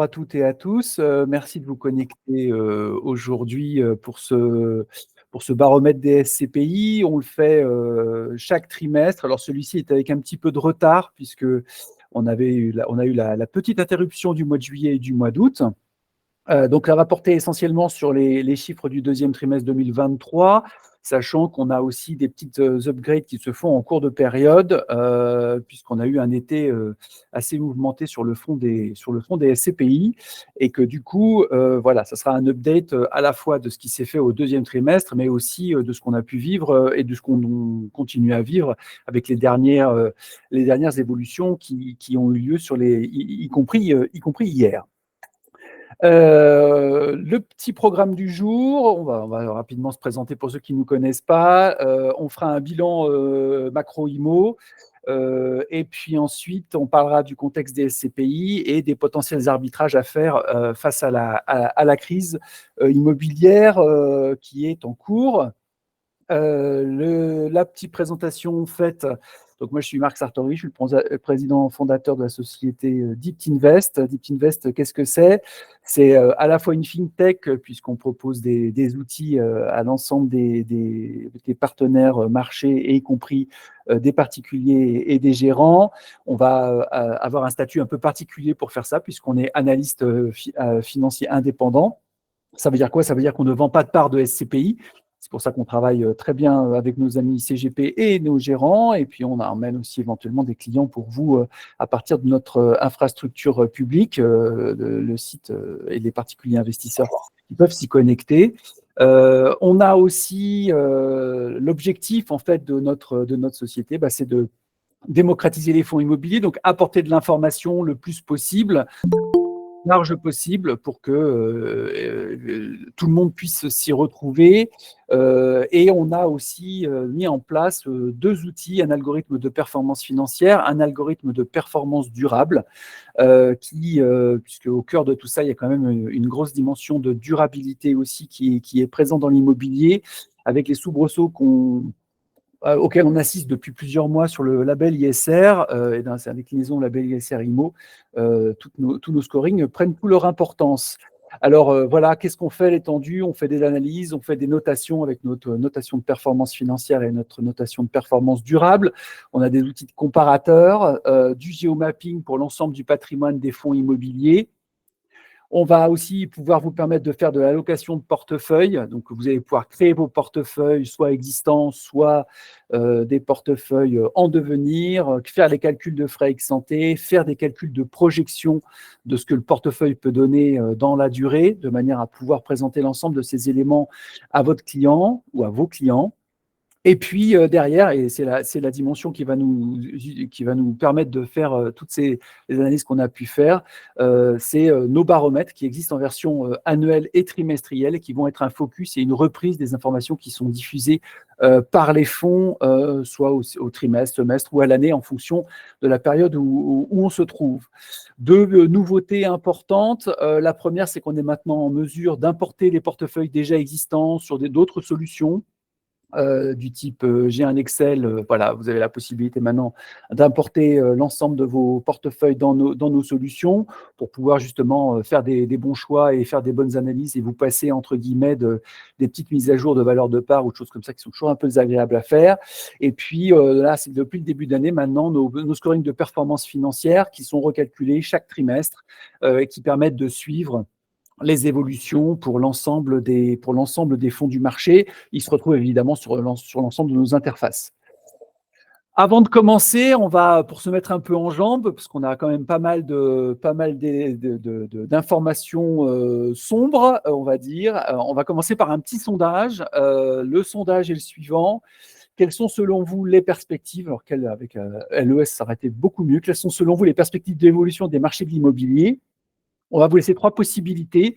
À toutes et à tous. Merci de vous connecter aujourd'hui pour ce baromètre des SCPI. On le fait chaque trimestre. Alors celui-ci est avec un petit peu de retard puisque on a eu la petite interruption du mois de juillet et du mois d'août. Donc, la rapporter essentiellement sur les chiffres du deuxième trimestre 2023, sachant qu'on a aussi des petites upgrades qui se font en cours de période, puisqu'on a eu un été assez mouvementé sur le front des SCPI, et que du coup, voilà, ça sera un update à la fois de ce qui s'est fait au deuxième trimestre, mais aussi de ce qu'on a pu vivre et de ce qu'on continue à vivre avec les dernières évolutions qui ont eu lieu y compris hier. Le petit programme du jour, on va rapidement se présenter pour ceux qui ne nous connaissent pas. On fera un bilan macro-IMO. Et puis ensuite, on parlera du contexte des SCPI et des potentiels arbitrages à faire face à la crise immobilière qui est en cours. La petite présentation faite. Donc moi, je suis Marc Sartori, je suis le président fondateur de la société Deep Invest. Deep Invest, qu'est-ce que c'est? C'est à la fois une fintech, puisqu'on propose des outils à l'ensemble des partenaires marchés, et y compris des particuliers et des gérants. On va avoir un statut un peu particulier pour faire ça, puisqu'on est analyste financier indépendant. Ça veut dire quoi? Ça veut dire qu'on ne vend pas de part de SCPI. C'est pour ça qu'on travaille très bien avec nos amis CGP et nos gérants. Et puis, on emmène aussi éventuellement des clients pour vous à partir de notre infrastructure publique, le site et les particuliers investisseurs qui peuvent s'y connecter. On a aussi l'objectif en fait de notre société, c'est de démocratiser les fonds immobiliers, donc apporter de l'information le plus possible, large possible, pour que tout le monde puisse s'y retrouver. Et on a aussi mis en place deux outils, un algorithme de performance financière, un algorithme de performance durable, puisque au cœur de tout ça, il y a quand même une grosse dimension de durabilité aussi qui est présente dans l'immobilier, avec les soubresauts auquel on assiste depuis plusieurs mois sur le label ISR et dans sa déclinaison label ISR IMO. Tous nos scorings prennent toute leur importance. Alors voilà, qu'est-ce qu'on fait l'étendue? On fait des analyses, on fait des notations avec notre notation de performance financière et notre notation de performance durable. On a des outils de comparateurs, du géomapping pour l'ensemble du patrimoine des fonds immobiliers. On va aussi pouvoir vous permettre de faire de l'allocation de portefeuille. Donc, vous allez pouvoir créer vos portefeuilles, soit existants, soit des portefeuilles en devenir, faire les calculs de frais ex-ante, faire des calculs de projection de ce que le portefeuille peut donner dans la durée, de manière à pouvoir présenter l'ensemble de ces éléments à votre client ou à vos clients. Et puis derrière, et c'est la dimension qui va nous permettre de faire toutes les analyses qu'on a pu faire, c'est nos baromètres qui existent en version annuelle et trimestrielle, et qui vont être un focus et une reprise des informations qui sont diffusées par les fonds, soit au trimestre, semestre ou à l'année, en fonction de la période où on se trouve. Deux nouveautés importantes. La première, c'est qu'on est maintenant en mesure d'importer les portefeuilles déjà existants sur d'autres solutions. Du type j'ai un Excel, voilà, vous avez la possibilité maintenant d'importer l'ensemble de vos portefeuilles dans nos solutions pour pouvoir justement faire des bons choix et faire des bonnes analyses, et vous passer entre guillemets des petites mises à jour de valeur de part ou de choses comme ça qui sont toujours un peu désagréables à faire. Et puis là, c'est depuis le début d'année maintenant nos scorings de performance financière qui sont recalculés chaque trimestre et qui permettent de suivre les évolutions pour l'ensemble des fonds du marché. Ils se retrouvent évidemment sur l'ensemble de nos interfaces. Avant de commencer, on va, pour se mettre un peu en jambes, parce qu'on a quand même pas mal d'informations sombres, on va dire. On va commencer par un petit sondage. Le sondage est le suivant. Quelles sont selon vous les perspectives, alors qu'avec LES, ça aurait été beaucoup mieux, quelles sont selon vous les perspectives d'évolution des marchés de l'immobilier? On va vous laisser trois possibilités.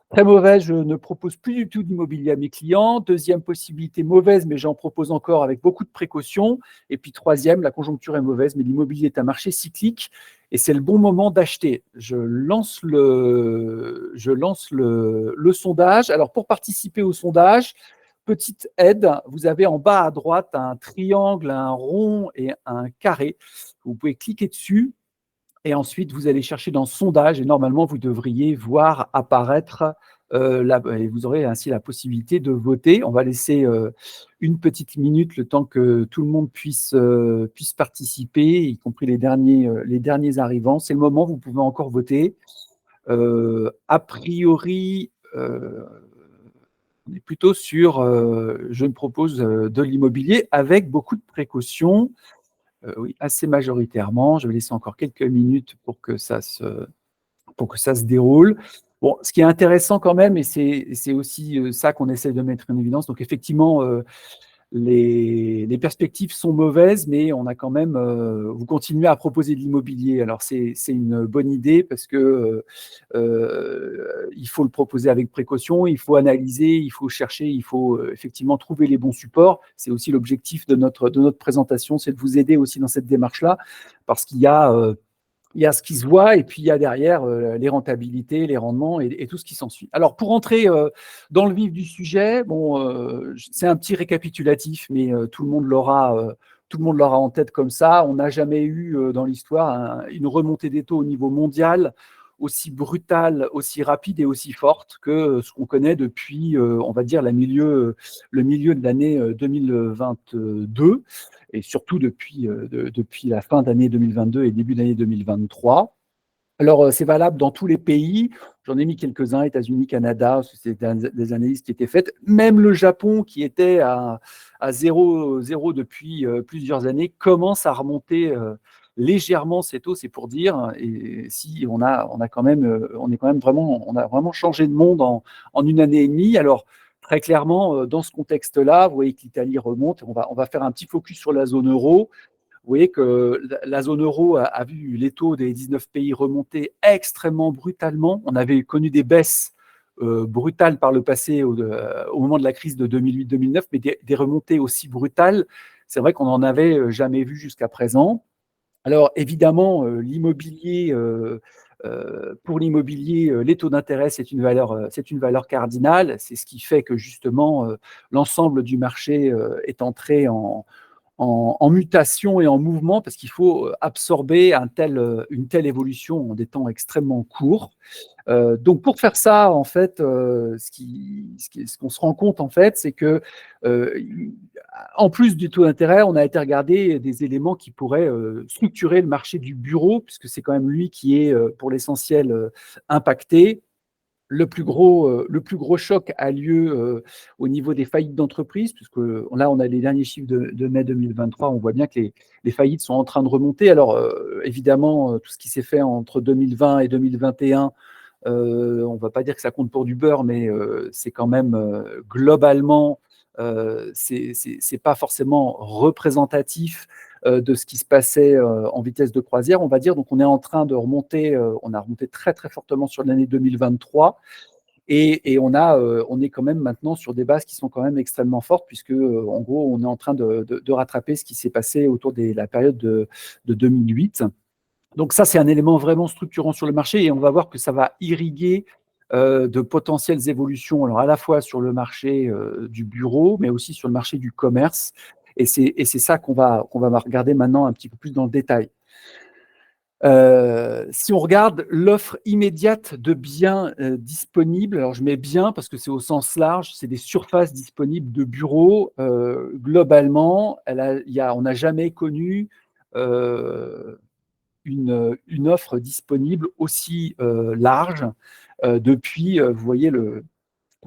Très mauvaise, je ne propose plus du tout d'immobilier à mes clients. Deuxième possibilité, mauvaise, mais j'en propose encore avec beaucoup de précautions. Et puis troisième, la conjoncture est mauvaise, mais l'immobilier est un marché cyclique et c'est le bon moment d'acheter. Je lance le sondage. Alors, pour participer au sondage, petite aide, vous avez en bas à droite un triangle, un rond et un carré. Vous pouvez cliquer dessus. Et ensuite, vous allez chercher dans sondage et normalement, vous devriez voir apparaître, et vous aurez ainsi la possibilité de voter. On va laisser une petite minute, le temps que tout le monde puisse participer, y compris les derniers arrivants. C'est le moment où vous pouvez encore voter. A priori, on est plutôt sur je me propose de l'immobilier avec beaucoup de précautions. Oui, assez majoritairement. Je vais laisser encore quelques minutes pour que ça se déroule. Bon, ce qui est intéressant quand même, et c'est aussi ça qu'on essaie de mettre en évidence. Donc effectivement, les perspectives sont mauvaises, mais on a quand même, vous continuez à proposer de l'immobilier. Alors c'est une bonne idée parce que il faut le proposer avec précaution, il faut analyser, il faut chercher, il faut effectivement trouver les bons supports. C'est aussi l'objectif de notre présentation, c'est de vous aider aussi dans cette démarche-là, parce qu'il y a ce qui se voit et puis il y a derrière les rentabilités, les rendements et tout ce qui s'ensuit. Alors, pour entrer dans le vif du sujet, bon, c'est un petit récapitulatif, mais tout le monde l'aura en tête comme ça. On n'a jamais eu dans l'histoire une remontée des taux au niveau mondial aussi brutale, aussi rapide et aussi forte que ce qu'on connaît depuis, on va dire, le milieu de l'année 2022 et surtout depuis la fin d'année 2022 et début d'année 2023. Alors, c'est valable dans tous les pays. J'en ai mis quelques-uns, États-Unis, Canada, c'est des analyses qui étaient faites. Même le Japon, qui était à 0 depuis plusieurs années, commence à remonter légèrement ces taux, c'est pour dire. Et si on a quand même, on a vraiment changé de monde en une année et demie. Alors, très clairement, dans ce contexte-là, vous voyez que l'Italie remonte. On va faire un petit focus sur la zone euro. Vous voyez que la zone euro a vu les taux des 19 pays remonter extrêmement brutalement. On avait connu des baisses brutales par le passé au moment de la crise de 2008-2009, mais des remontées aussi brutales, c'est vrai qu'on n'en avait jamais vu jusqu'à présent. Alors évidemment, pour l'immobilier, les taux d'intérêt, c'est une valeur cardinale. C'est ce qui fait que justement, l'ensemble du marché est entré en mutation et en mouvement parce qu'il faut absorber une telle évolution en des temps extrêmement courts. Donc pour faire ça, en fait, ce qu'on se rend compte, en fait, c'est que en plus du taux d'intérêt, on a été regarder des éléments qui pourraient structurer le marché du bureau, puisque c'est quand même lui qui est pour l'essentiel impacté. Le plus gros choc a lieu au niveau des faillites d'entreprises, puisque là, on a les derniers chiffres de mai 2023. On voit bien que les faillites sont en train de remonter. Alors, évidemment, tout ce qui s'est fait entre 2020 et 2021, on ne va pas dire que ça compte pour du beurre, mais c'est quand même globalement, c'est pas forcément représentatif de ce qui se passait en vitesse de croisière, on va dire. Donc, on est en train de remonter, on a remonté très, très fortement sur l'année 2023. Et on est quand même maintenant sur des bases qui sont quand même extrêmement fortes, puisque en gros, on est en train de rattraper ce qui s'est passé autour de la période de 2008. Donc ça, c'est un élément vraiment structurant sur le marché et on va voir que ça va irriguer de potentielles évolutions, alors à la fois sur le marché du bureau, mais aussi sur le marché du commerce. Et c'est ça qu'on va regarder maintenant un petit peu plus dans le détail. Si on regarde l'offre immédiate de biens disponibles, alors je mets biens parce que c'est au sens large, c'est des surfaces disponibles de bureaux. Globalement, on n'a jamais connu une offre disponible aussi large depuis, vous voyez, le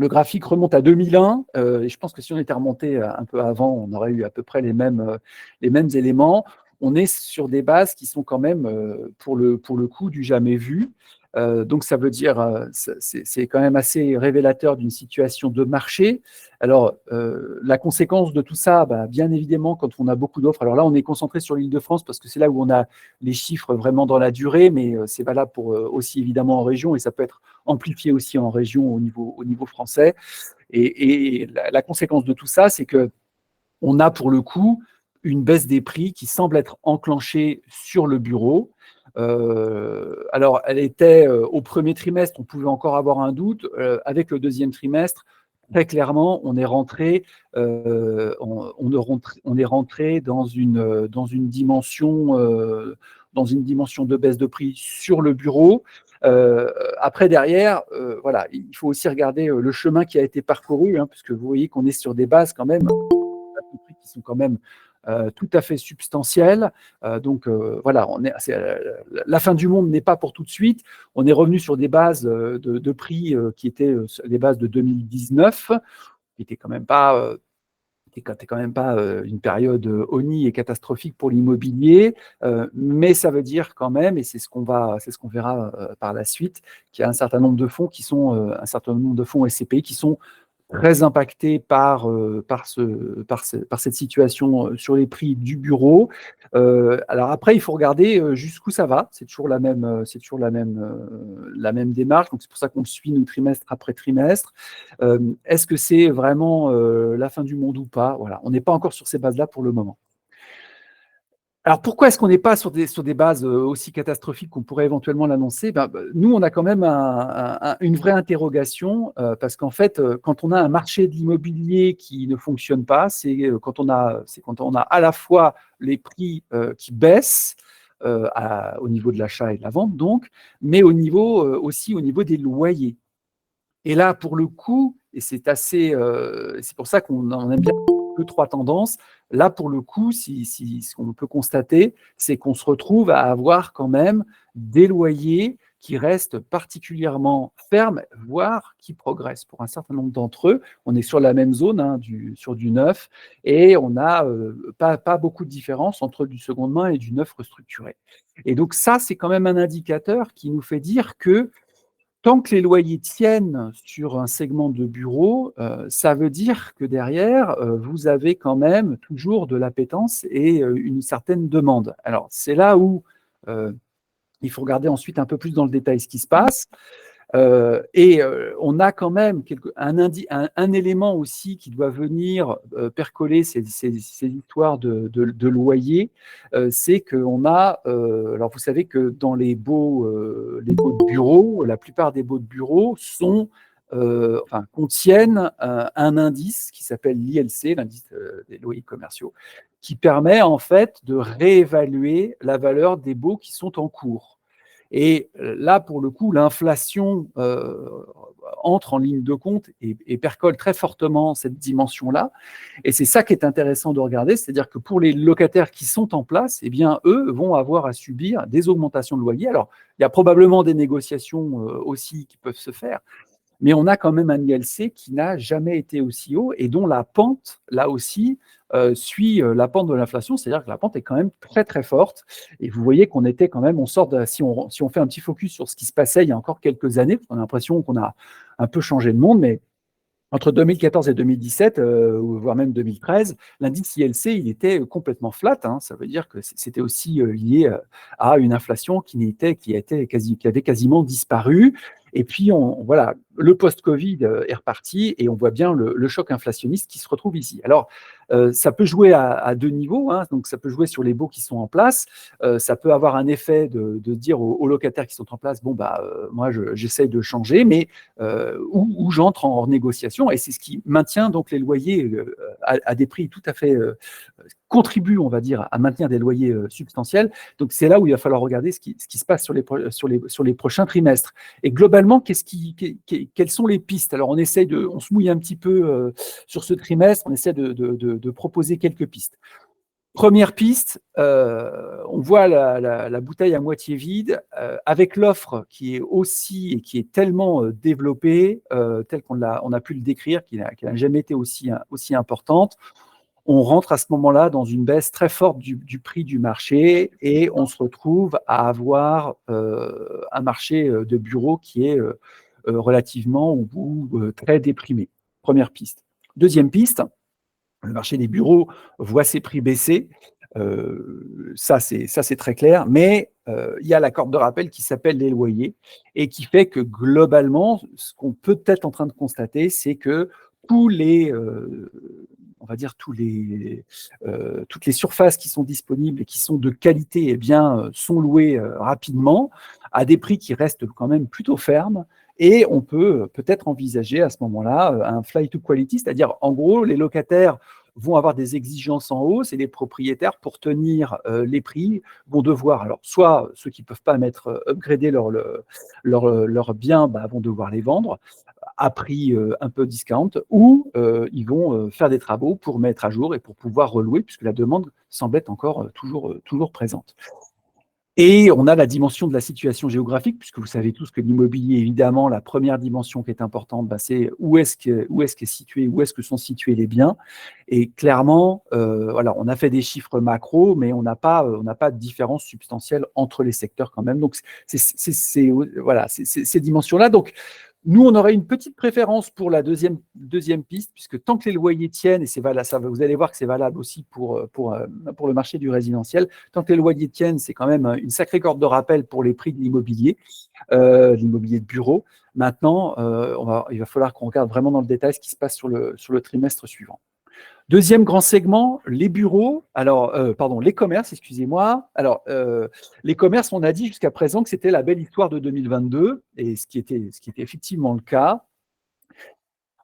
graphique remonte à 2001, et je pense que si on était remonté un peu avant, on aurait eu à peu près les mêmes éléments. On est sur des bases qui sont quand même, pour le coup, du jamais vu. Donc ça veut dire, c'est quand même assez révélateur d'une situation de marché. Alors, la conséquence de tout ça, bien évidemment, quand on a beaucoup d'offres, alors là, on est concentré sur l'Île-de-France parce que c'est là où on a les chiffres vraiment dans la durée, mais c'est valable pour aussi évidemment en région et ça peut être amplifié aussi en région au niveau français. Et la conséquence de tout ça, c'est que on a pour le coup une baisse des prix qui semble être enclenchée sur le bureau. Alors, elle était au premier trimestre, on pouvait encore avoir un doute. Avec le deuxième trimestre, très clairement, on est rentré dans une dimension dans une dimension de baisse de prix sur le bureau. Après, derrière, voilà, il faut aussi regarder le chemin qui a été parcouru, hein, puisque vous voyez qu'on est sur des bases quand même, de prix qui sont quand même tout à fait substantielles. Donc voilà, la fin du monde n'est pas pour tout de suite. On est revenu sur des bases de prix qui étaient les bases de 2019, qui n'étaient quand même pas une période honnie et catastrophique pour l'immobilier, mais ça veut dire quand même, et c'est ce qu'on verra par la suite, qu'il y a un certain nombre de fonds SCPI qui sont très impactés par cette situation sur les prix du bureau. Alors après, il faut regarder jusqu'où ça va. C'est toujours la même démarche. Donc c'est pour ça qu'on le suit nous trimestre après trimestre. Est-ce que c'est vraiment la fin du monde ou pas? Voilà, on n'est pas encore sur ces bases-là pour le moment. Alors pourquoi est-ce qu'on n'est pas sur des bases aussi catastrophiques qu'on pourrait éventuellement l'annoncer? Nous, on a quand même une vraie interrogation parce qu'en fait, quand on a un marché de l'immobilier qui ne fonctionne pas, c'est quand on a à la fois les prix qui baissent au niveau de l'achat et de la vente, donc, mais aussi au niveau des loyers. Et là, pour le coup, et c'est pour ça qu'on aime bien peu trois tendances. Là, pour le coup, ce qu'on peut constater, c'est qu'on se retrouve à avoir quand même des loyers qui restent particulièrement fermes, voire qui progressent. Pour un certain nombre d'entre eux, on est sur la même zone, hein, sur du neuf, et on n'a pas beaucoup de différence entre du seconde main et du neuf restructuré. Et donc ça, c'est quand même un indicateur qui nous fait dire que tant que les loyers tiennent sur un segment de bureau, ça veut dire que derrière, vous avez quand même toujours de l'appétence et une certaine demande. Alors, c'est là où il faut regarder ensuite un peu plus dans le détail ce qui se passe. On a quand même un élément aussi qui doit venir percoler ces histoires de loyer, c'est qu'on a, alors vous savez que dans les baux de bureau, la plupart des baux de bureau contiennent un indice qui s'appelle l'ILC, l'indice des loyers commerciaux, qui permet en fait de réévaluer la valeur des baux qui sont en cours. Et là, pour le coup, l'inflation entre en ligne de compte et percole très fortement cette dimension-là. Et c'est ça qui est intéressant de regarder, c'est-à-dire que pour les locataires qui sont en place, eh bien, eux vont avoir à subir des augmentations de loyer. Alors, il y a probablement des négociations aussi qui peuvent se faire, mais on a quand même un ILC qui n'a jamais été aussi haut et dont la pente, là aussi, suit la pente de l'inflation, c'est-à-dire que la pente est quand même très très forte. Et vous voyez qu'on était quand même, si on fait un petit focus sur ce qui se passait il y a encore quelques années, on a l'impression qu'on a un peu changé de monde, mais entre 2014 et 2017, voire même 2013, l'indice ILC, il était complètement flat, hein. Ça veut dire que c'était aussi lié à une inflation qui avait quasiment disparu. Et puis, voilà, le post-Covid est reparti et on voit bien le choc inflationniste qui se retrouve ici. Alors, ça peut jouer à deux niveaux, hein. Donc ça peut jouer sur les baux qui sont en place. Ça peut avoir un effet de dire aux locataires qui sont en place, bon, moi, j'essaye de changer, mais où j'entre en négociation. Et c'est ce qui maintient donc les loyers à des prix tout à fait contribue, on va dire, à maintenir des loyers substantiels. Donc c'est là où il va falloir regarder ce qui se passe sur les prochains trimestres. Et globalement, quelles sont les pistes? Alors on se mouille un petit peu sur ce trimestre, on essaie de proposer quelques pistes. Première piste, on voit la bouteille à moitié vide, avec l'offre qui est aussi et qui est tellement développée, telle qu'on a pu le décrire, qui n'a jamais été aussi importante. On rentre à ce moment-là dans une baisse très forte du prix du marché et on se retrouve à avoir un marché de bureaux qui est relativement ou très déprimé. Première piste. Deuxième piste, le marché des bureaux voit ses prix baisser. Ça, c'est très clair. Mais il y a la corde de rappel qui s'appelle les loyers et qui fait que globalement, ce qu'on peut être en train de constater, c'est que toutes les surfaces qui sont disponibles et qui sont de qualité, eh bien, sont louées rapidement à des prix qui restent quand même plutôt fermes. Et on peut peut-être envisager à ce moment-là un flight to quality, c'est-à-dire en gros les locataires vont avoir des exigences en hausse et les propriétaires, pour tenir les prix, vont devoir, alors soit ceux qui ne peuvent pas upgrader leurs biens, vont devoir les vendre à prix un peu discount, ou ils vont faire des travaux pour mettre à jour et pour pouvoir relouer, puisque la demande semble être encore toujours présente. Et on a la dimension de la situation géographique, puisque vous savez tous que l'immobilier, évidemment, la première dimension qui est importante, c'est où est-ce que sont situés les biens. Et clairement, voilà, on a fait des chiffres macro, mais on n'a pas de différence substantielle entre les secteurs quand même. Donc, voilà, ces dimensions-là. Donc, nous, on aurait une petite préférence pour la deuxième piste, puisque tant que les loyers tiennent, et c'est valable, vous allez voir que c'est valable aussi pour le marché du résidentiel, tant que les loyers tiennent, c'est quand même une sacrée corde de rappel pour les prix de l'immobilier de bureau. Maintenant, il va falloir qu'on regarde vraiment dans le détail ce qui se passe sur le trimestre suivant. Deuxième grand segment, les bureaux, les commerces, excusez-moi. Alors, les commerces, on a dit jusqu'à présent que c'était la belle histoire de 2022, et ce qui était effectivement le cas.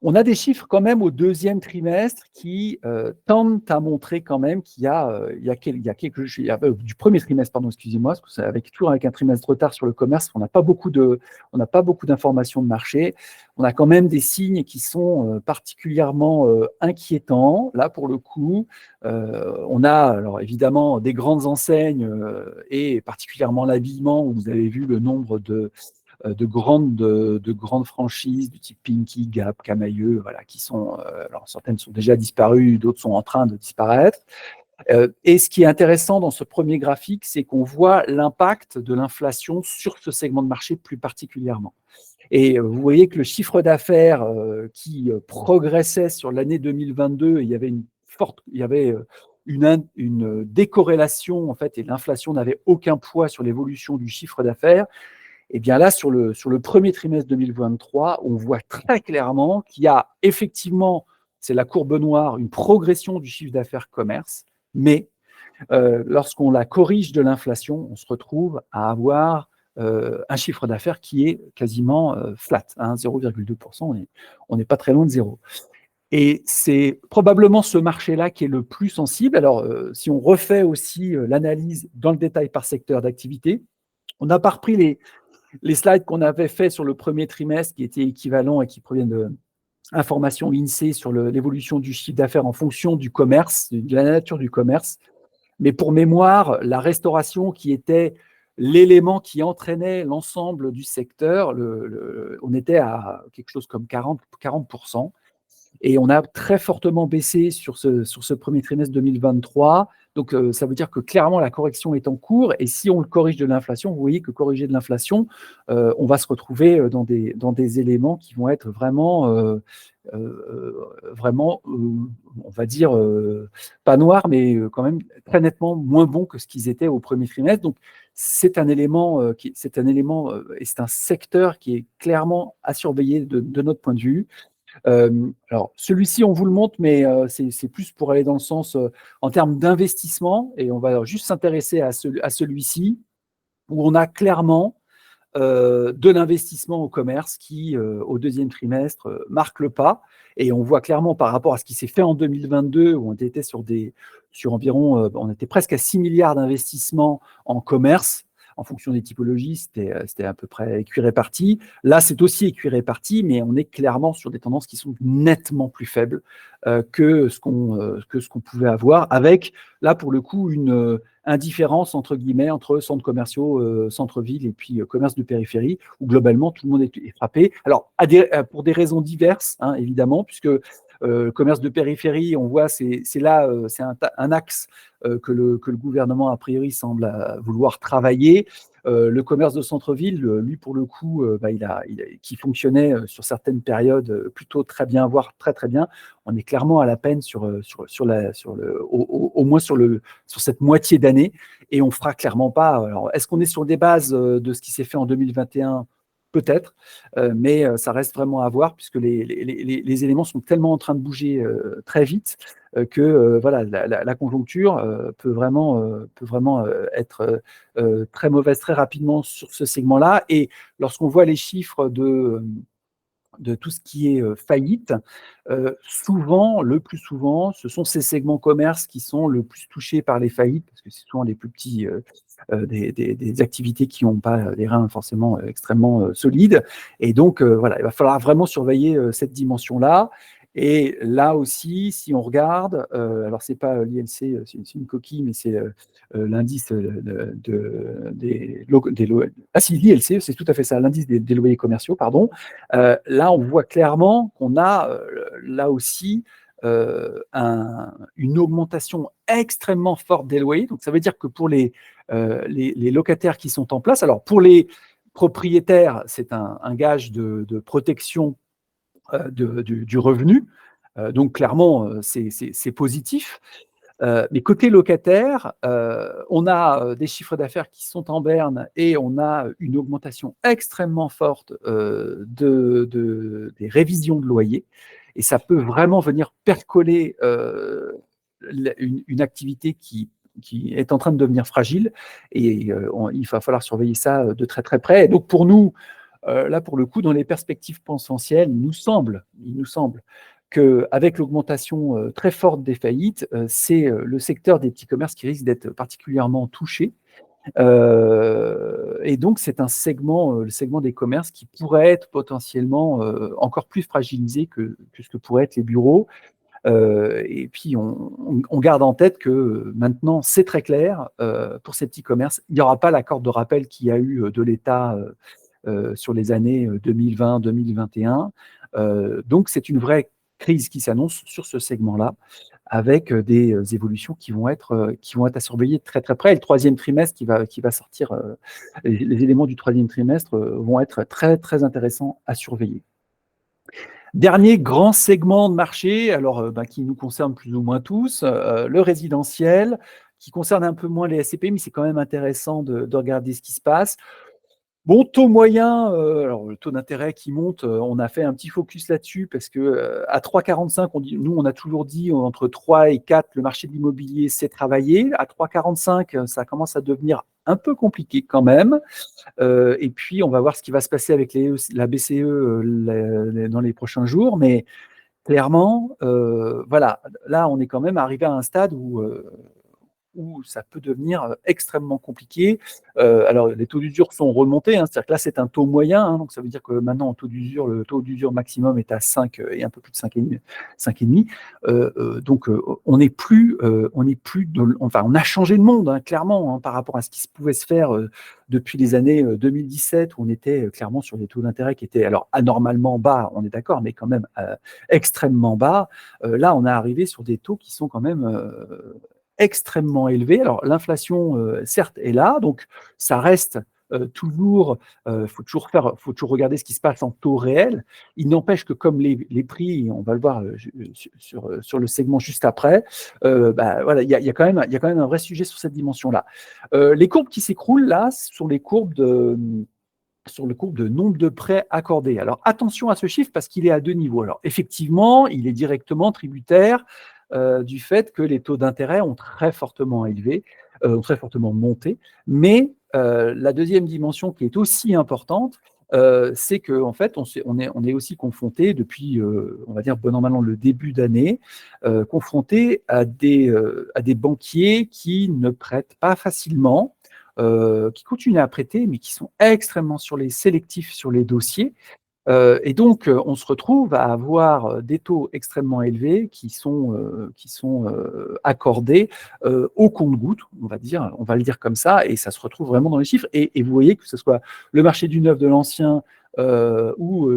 On a des chiffres quand même au deuxième trimestre qui tendent à montrer quand même qu'il y a quelque chose, du premier trimestre, pardon, excusez-moi, parce que toujours avec un trimestre de retard sur le commerce, on n'a pas beaucoup d'informations de marché. On a quand même des signes qui sont particulièrement inquiétants. Là, pour le coup, on a alors évidemment des grandes enseignes et particulièrement l'habillement, où vous avez vu le nombre de grandes franchises du type Pinky, Gap, Camaïeu, voilà, qui sont, alors certaines sont déjà disparues, d'autres sont en train de disparaître. Et ce qui est intéressant dans ce premier graphique, c'est qu'on voit l'impact de l'inflation sur ce segment de marché plus particulièrement. Et vous voyez que le chiffre d'affaires qui progressait sur l'année 2022, il y avait une décorrélation en fait, et l'inflation n'avait aucun poids sur l'évolution du chiffre d'affaires. Et bien là, sur le premier trimestre 2023, on voit très clairement qu'il y a effectivement, c'est la courbe noire, une progression du chiffre d'affaires commerce, mais lorsqu'on la corrige de l'inflation, on se retrouve à avoir un chiffre d'affaires qui est quasiment flat, 0,2%, on n'est pas très loin de zéro. Et c'est probablement ce marché-là qui est le plus sensible. Alors, si on refait aussi l'analyse dans le détail par secteur d'activité, on n'a pas repris les slides qu'on avait fait sur le premier trimestre, qui étaient équivalents et qui proviennent de informations INSEE sur l'évolution du chiffre d'affaires en fonction du commerce, de la nature du commerce. Mais pour mémoire, la restauration qui était l'élément qui entraînait l'ensemble du secteur, on était à quelque chose comme 40%. Et on a très fortement baissé sur ce premier trimestre 2023. Donc, ça veut dire que clairement, la correction est en cours. Et si on le corrige de l'inflation, vous voyez que corriger de l'inflation, on va se retrouver dans des éléments qui vont être vraiment, on va dire, pas noirs, mais quand même très nettement moins bons que ce qu'ils étaient au premier trimestre. Donc, c'est un élément, et c'est un secteur qui est clairement à surveiller de notre point de vue. Alors, celui-ci, on vous le montre, mais c'est plus pour aller dans le sens en termes d'investissement. Et on va juste s'intéresser à celui-ci, où on a clairement de l'investissement au commerce qui, au deuxième trimestre, marque le pas. Et on voit clairement par rapport à ce qui s'est fait en 2022, où on était sur environ, on était presque à 6 milliards d'investissements en commerce. En fonction des typologies, c'était à peu près équiréparti. Là, c'est aussi équiréparti, mais on est clairement sur des tendances qui sont nettement plus faibles que ce qu'on pouvait avoir, avec, là, pour le coup, une indifférence, entre guillemets, entre centres commerciaux, centre-ville et puis commerce de périphérie, où globalement, tout le monde est frappé. Alors, pour des raisons diverses, évidemment, puisque commerce de périphérie, on voit, c'est un axe que le gouvernement, a priori, semble vouloir travailler. Le commerce de centre-ville, lui, pour le coup, qui fonctionnait sur certaines périodes plutôt très bien, voire très très bien, on est clairement à la peine au moins sur cette moitié d'année, et on fera clairement pas. Alors, est-ce qu'on est sur des bases de ce qui s'est fait en 2021 ? Peut-être, mais ça reste vraiment à voir, puisque les éléments sont tellement en train de bouger très vite que voilà, la conjoncture peut vraiment être très mauvaise très rapidement sur ce segment-là. Et lorsqu'on voit les chiffres de tout ce qui est faillite, souvent, le plus souvent, ce sont ces segments commerce qui sont le plus touchés par les faillites, parce que c'est souvent les plus petits, des activités qui n'ont pas des reins forcément extrêmement solides. Et donc, voilà, il va falloir vraiment surveiller cette dimension-là. Et là aussi, si on regarde, alors c'est pas l'ILC, c'est une coquille, mais c'est l'indice ah si, l'ILC, c'est tout à fait ça, l'indice des loyers commerciaux, pardon. Là, on voit clairement qu'on a là aussi une augmentation extrêmement forte des loyers. Donc, ça veut dire que pour les locataires qui sont en place, alors pour les propriétaires, c'est un gage de protection du revenu. Donc, clairement, c'est positif. Mais côté locataire, on a des chiffres d'affaires qui sont en berne et on a une augmentation extrêmement forte des révisions de loyer. Et ça peut vraiment venir percoler une activité qui est en train de devenir fragile. Et il va falloir surveiller ça de très très près. Et donc pour nous, là, pour le coup, dans les perspectives potentielles, il nous semble qu'avec l'augmentation très forte des faillites, c'est le secteur des petits commerces qui risque d'être particulièrement touché. Et donc, c'est un segment, le segment des commerces qui pourrait être potentiellement encore plus fragilisé que ce que pourraient être les bureaux. Et puis, on garde en tête que maintenant, c'est très clair, pour ces petits commerces, il n'y aura pas l'accord de rappel qu'il y a eu de l'État sur les années 2020-2021. Donc, c'est une vraie crise qui s'annonce sur ce segment-là, avec des évolutions qui vont être à surveiller de très très près. Et le troisième trimestre qui va sortir, les éléments du troisième trimestre vont être très très intéressants à surveiller. Dernier grand segment de marché, alors qui nous concerne plus ou moins tous, le résidentiel, qui concerne un peu moins les SCPI, mais c'est quand même intéressant de regarder ce qui se passe. Bon, taux moyen, alors le taux d'intérêt qui monte, on a fait un petit focus là-dessus parce que à 3,45, nous, on a toujours dit entre 3 et 4, le marché de l'immobilier s'est travaillé. À 3,45, ça commence à devenir un peu compliqué quand même. Et puis, on va voir ce qui va se passer avec la BCE dans les prochains jours. Mais clairement, voilà, là, on est quand même arrivé à un stade où ça peut devenir extrêmement compliqué. Alors, les taux d'usure sont remontés, c'est-à-dire que là, c'est un taux moyen, donc ça veut dire que maintenant, en taux d'usure, le taux d'usure maximum est à 5 et un peu plus de 5,5. Donc, on n'est plus, enfin, on a changé de monde, clairement, par rapport à ce qui pouvait se faire depuis les années 2017, où on était clairement sur des taux d'intérêt qui étaient alors anormalement bas, on est d'accord, mais quand même extrêmement bas. Là, on est arrivé sur des taux qui sont quand même extrêmement élevé. Alors, l'inflation, certes, est là, donc ça reste toujours, faut toujours regarder ce qui se passe en taux réel. Il n'empêche que comme les prix, on va le voir sur le segment juste après, voilà, il y a quand même un vrai sujet sur cette dimension-là. Les courbes qui s'écroulent là sont les courbes sur le cours de nombre de prêts accordés. Alors attention à ce chiffre parce qu'il est à deux niveaux. Alors effectivement, il est directement tributaire du fait que les taux d'intérêt ont très fortement très fortement monté. Mais la deuxième dimension qui est aussi importante, c'est qu'en en fait, on est aussi confronté depuis, on va dire, bon an, mal an, le début d'année, confronté à des banquiers qui ne prêtent pas facilement, qui continuent à prêter, mais qui sont extrêmement sélectifs sur les dossiers. Et donc, on se retrouve à avoir des taux extrêmement élevés qui sont accordés au compte-gouttes, on va le dire comme ça, et ça se retrouve vraiment dans les chiffres. Et vous voyez que ce soit le marché du neuf, de l'ancien, ou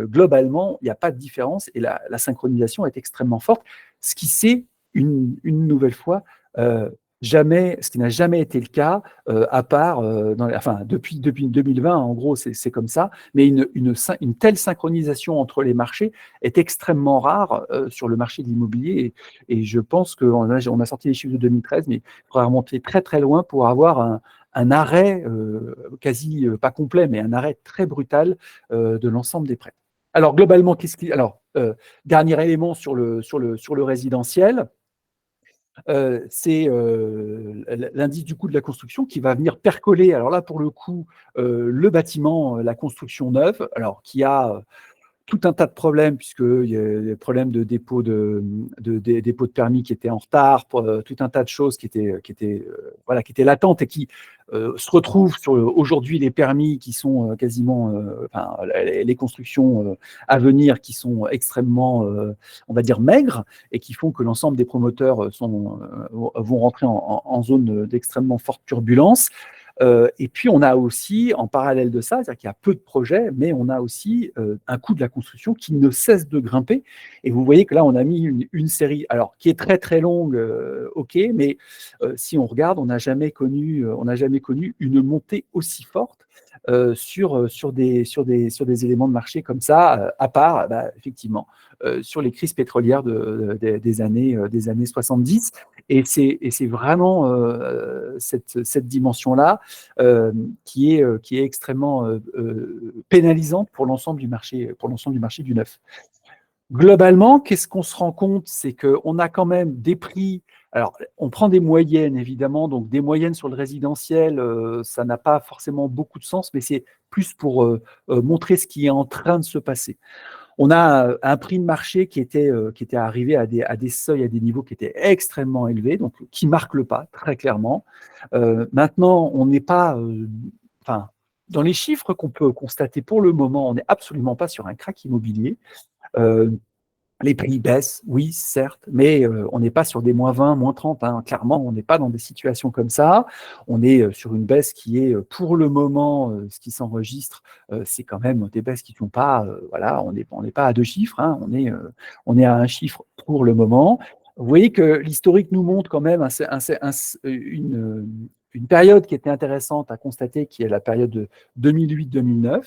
globalement, il n'y a pas de différence, et la synchronisation est extrêmement forte, ce qui s'est une nouvelle fois ce qui n'a jamais été le cas, à part depuis 2020, en gros, c'est comme ça, mais une telle synchronisation entre les marchés est extrêmement rare sur le marché de l'immobilier, et je pense qu'on a sorti les chiffres de 2013, mais il faudra remonter très très loin pour avoir un arrêt quasi pas complet, mais un arrêt très brutal de l'ensemble des prêts. Alors globalement, dernier élément sur le résidentiel. C'est l'indice du coût de la construction qui va venir percoler, alors là pour le coup, le bâtiment, la construction neuve, alors qui a tout un tas de problèmes, puisqu'il y a des problèmes de dépôt des dépôts de permis qui étaient en retard, tout un tas de choses voilà, qui étaient latentes et qui se retrouvent sur aujourd'hui les permis qui sont quasiment, enfin, les constructions à venir qui sont extrêmement, on va dire, maigres et qui font que l'ensemble des promoteurs vont rentrer en zone d'extrêmement forte turbulence. Et puis, on a aussi, en parallèle de ça, c'est-à-dire qu'il y a peu de projets, mais on a aussi un coût de la construction qui ne cesse de grimper. Et vous voyez que là, on a mis une série, alors qui est très très longue, ok, mais si on regarde, on n'a jamais connu une montée aussi forte sur des éléments de marché comme ça, à part, effectivement, sur les crises pétrolières des années 70. Et c'est vraiment cette dimension-là qui est extrêmement pénalisante pour l'ensemble du marché du neuf. Globalement, qu'est-ce qu'on se rend compte? C'est qu'on a quand même des prix. Alors, on prend des moyennes, évidemment, donc des moyennes sur le résidentiel, ça n'a pas forcément beaucoup de sens, mais c'est plus pour montrer ce qui est en train de se passer. On a un prix de marché qui était arrivé à des seuils, à des niveaux qui étaient extrêmement élevés, donc qui marquent le pas, très clairement. Maintenant, on n'est pas, enfin, dans les chiffres qu'on peut constater pour le moment, on n'est absolument pas sur un crack immobilier. Les prix baissent, oui, certes, mais on n'est pas sur des moins 20, moins 30. Hein. Clairement, on n'est pas dans des situations comme ça. On est sur une baisse qui est, pour le moment, ce qui s'enregistre, c'est quand même des baisses qui ne sont pas, voilà, on n'est pas à 2 chiffres, hein. On est à un chiffre pour le moment. Vous voyez que l'historique nous montre quand même une période qui était intéressante à constater, qui est la période de 2008-2009,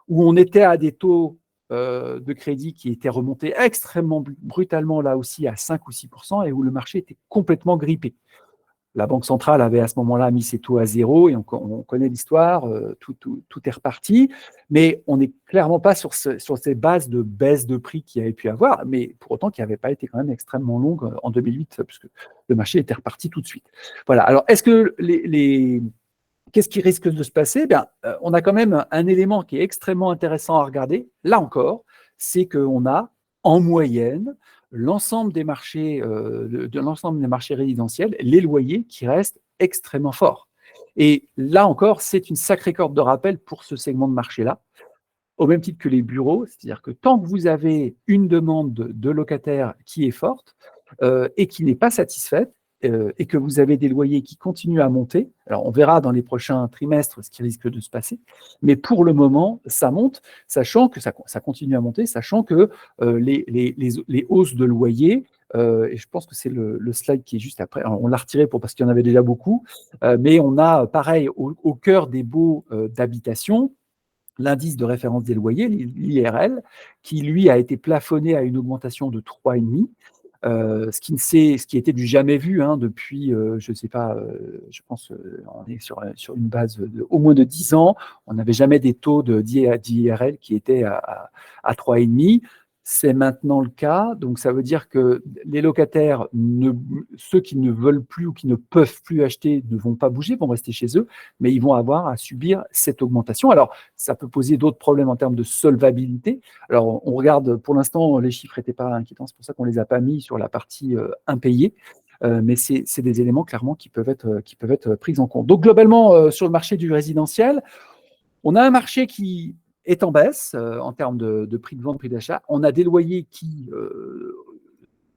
où on était à des taux de crédit qui étaient remontés extrêmement brutalement là aussi à 5 ou 6% et où le marché était complètement grippé. La Banque centrale avait à ce moment-là mis ses taux à zéro et on connaît l'histoire, tout est reparti, mais on n'est clairement pas sur ces bases de baisse de prix qu'il y avait pu avoir, mais pour autant qui n'avaient pas été quand même extrêmement longues en 2008, puisque le marché était reparti tout de suite. Voilà, alors est-ce que qu'est-ce qui risque de se passer? On a quand même un élément qui est extrêmement intéressant à regarder, là encore, c'est qu'on a en moyenne l'ensemble des marchés, de l'ensemble des marchés résidentiels, les loyers qui restent extrêmement forts. Et là encore, c'est une sacrée corde de rappel pour ce segment de marché-là, au même titre que les bureaux, c'est-à-dire que tant que vous avez une demande de locataires qui est forte et qui n'est pas satisfaite, et que vous avez des loyers qui continuent à monter, alors on verra dans les prochains trimestres ce qui risque de se passer, mais pour le moment, ça monte, sachant que ça continue à monter, sachant que les hausses de loyers, et je pense que c'est le slide qui est juste après, alors on l'a retiré parce qu'il y en avait déjà beaucoup, mais on a pareil au cœur des baux d'habitation, l'indice de référence des loyers, l'IRL, qui lui a été plafonné à une augmentation de 3,5. Ce qui était du jamais vu hein, depuis, je ne sais pas, je pense on est sur une base au moins de 10 ans. On n'avait jamais des taux d'IRL qui étaient à 3,5. C'est maintenant le cas. Donc, ça veut dire que les locataires, ceux qui ne veulent plus ou qui ne peuvent plus acheter, ne vont pas bouger, vont rester chez eux, mais ils vont avoir à subir cette augmentation. Alors, ça peut poser d'autres problèmes en termes de solvabilité. Alors, on regarde, pour l'instant, les chiffres n'étaient pas inquiétants, c'est pour ça qu'on ne les a pas mis sur la partie impayée. Mais c'est des éléments clairement qui peuvent être pris en compte. Donc, globalement, sur le marché du résidentiel, on a un marché qui est en baisse en termes de prix de vente, prix d'achat. On a des loyers qui,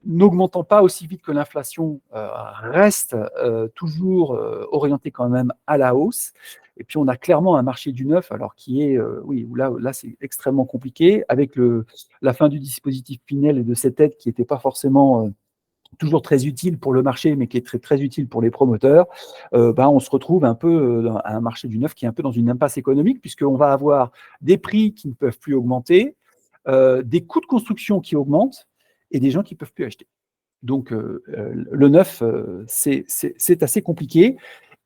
n'augmentant pas aussi vite que l'inflation, restent toujours orientés quand même à la hausse. Et puis, on a clairement un marché du neuf, alors qui est, oui, où là c'est extrêmement compliqué, avec la fin du dispositif Pinel et de cette aide qui n'était pas forcément toujours très utile pour le marché, mais qui est très, très utile pour les promoteurs, on se retrouve un peu à un marché du neuf qui est un peu dans une impasse économique, puisqu'on va avoir des prix qui ne peuvent plus augmenter, des coûts de construction qui augmentent et des gens qui ne peuvent plus acheter. Donc, le neuf, c'est assez compliqué.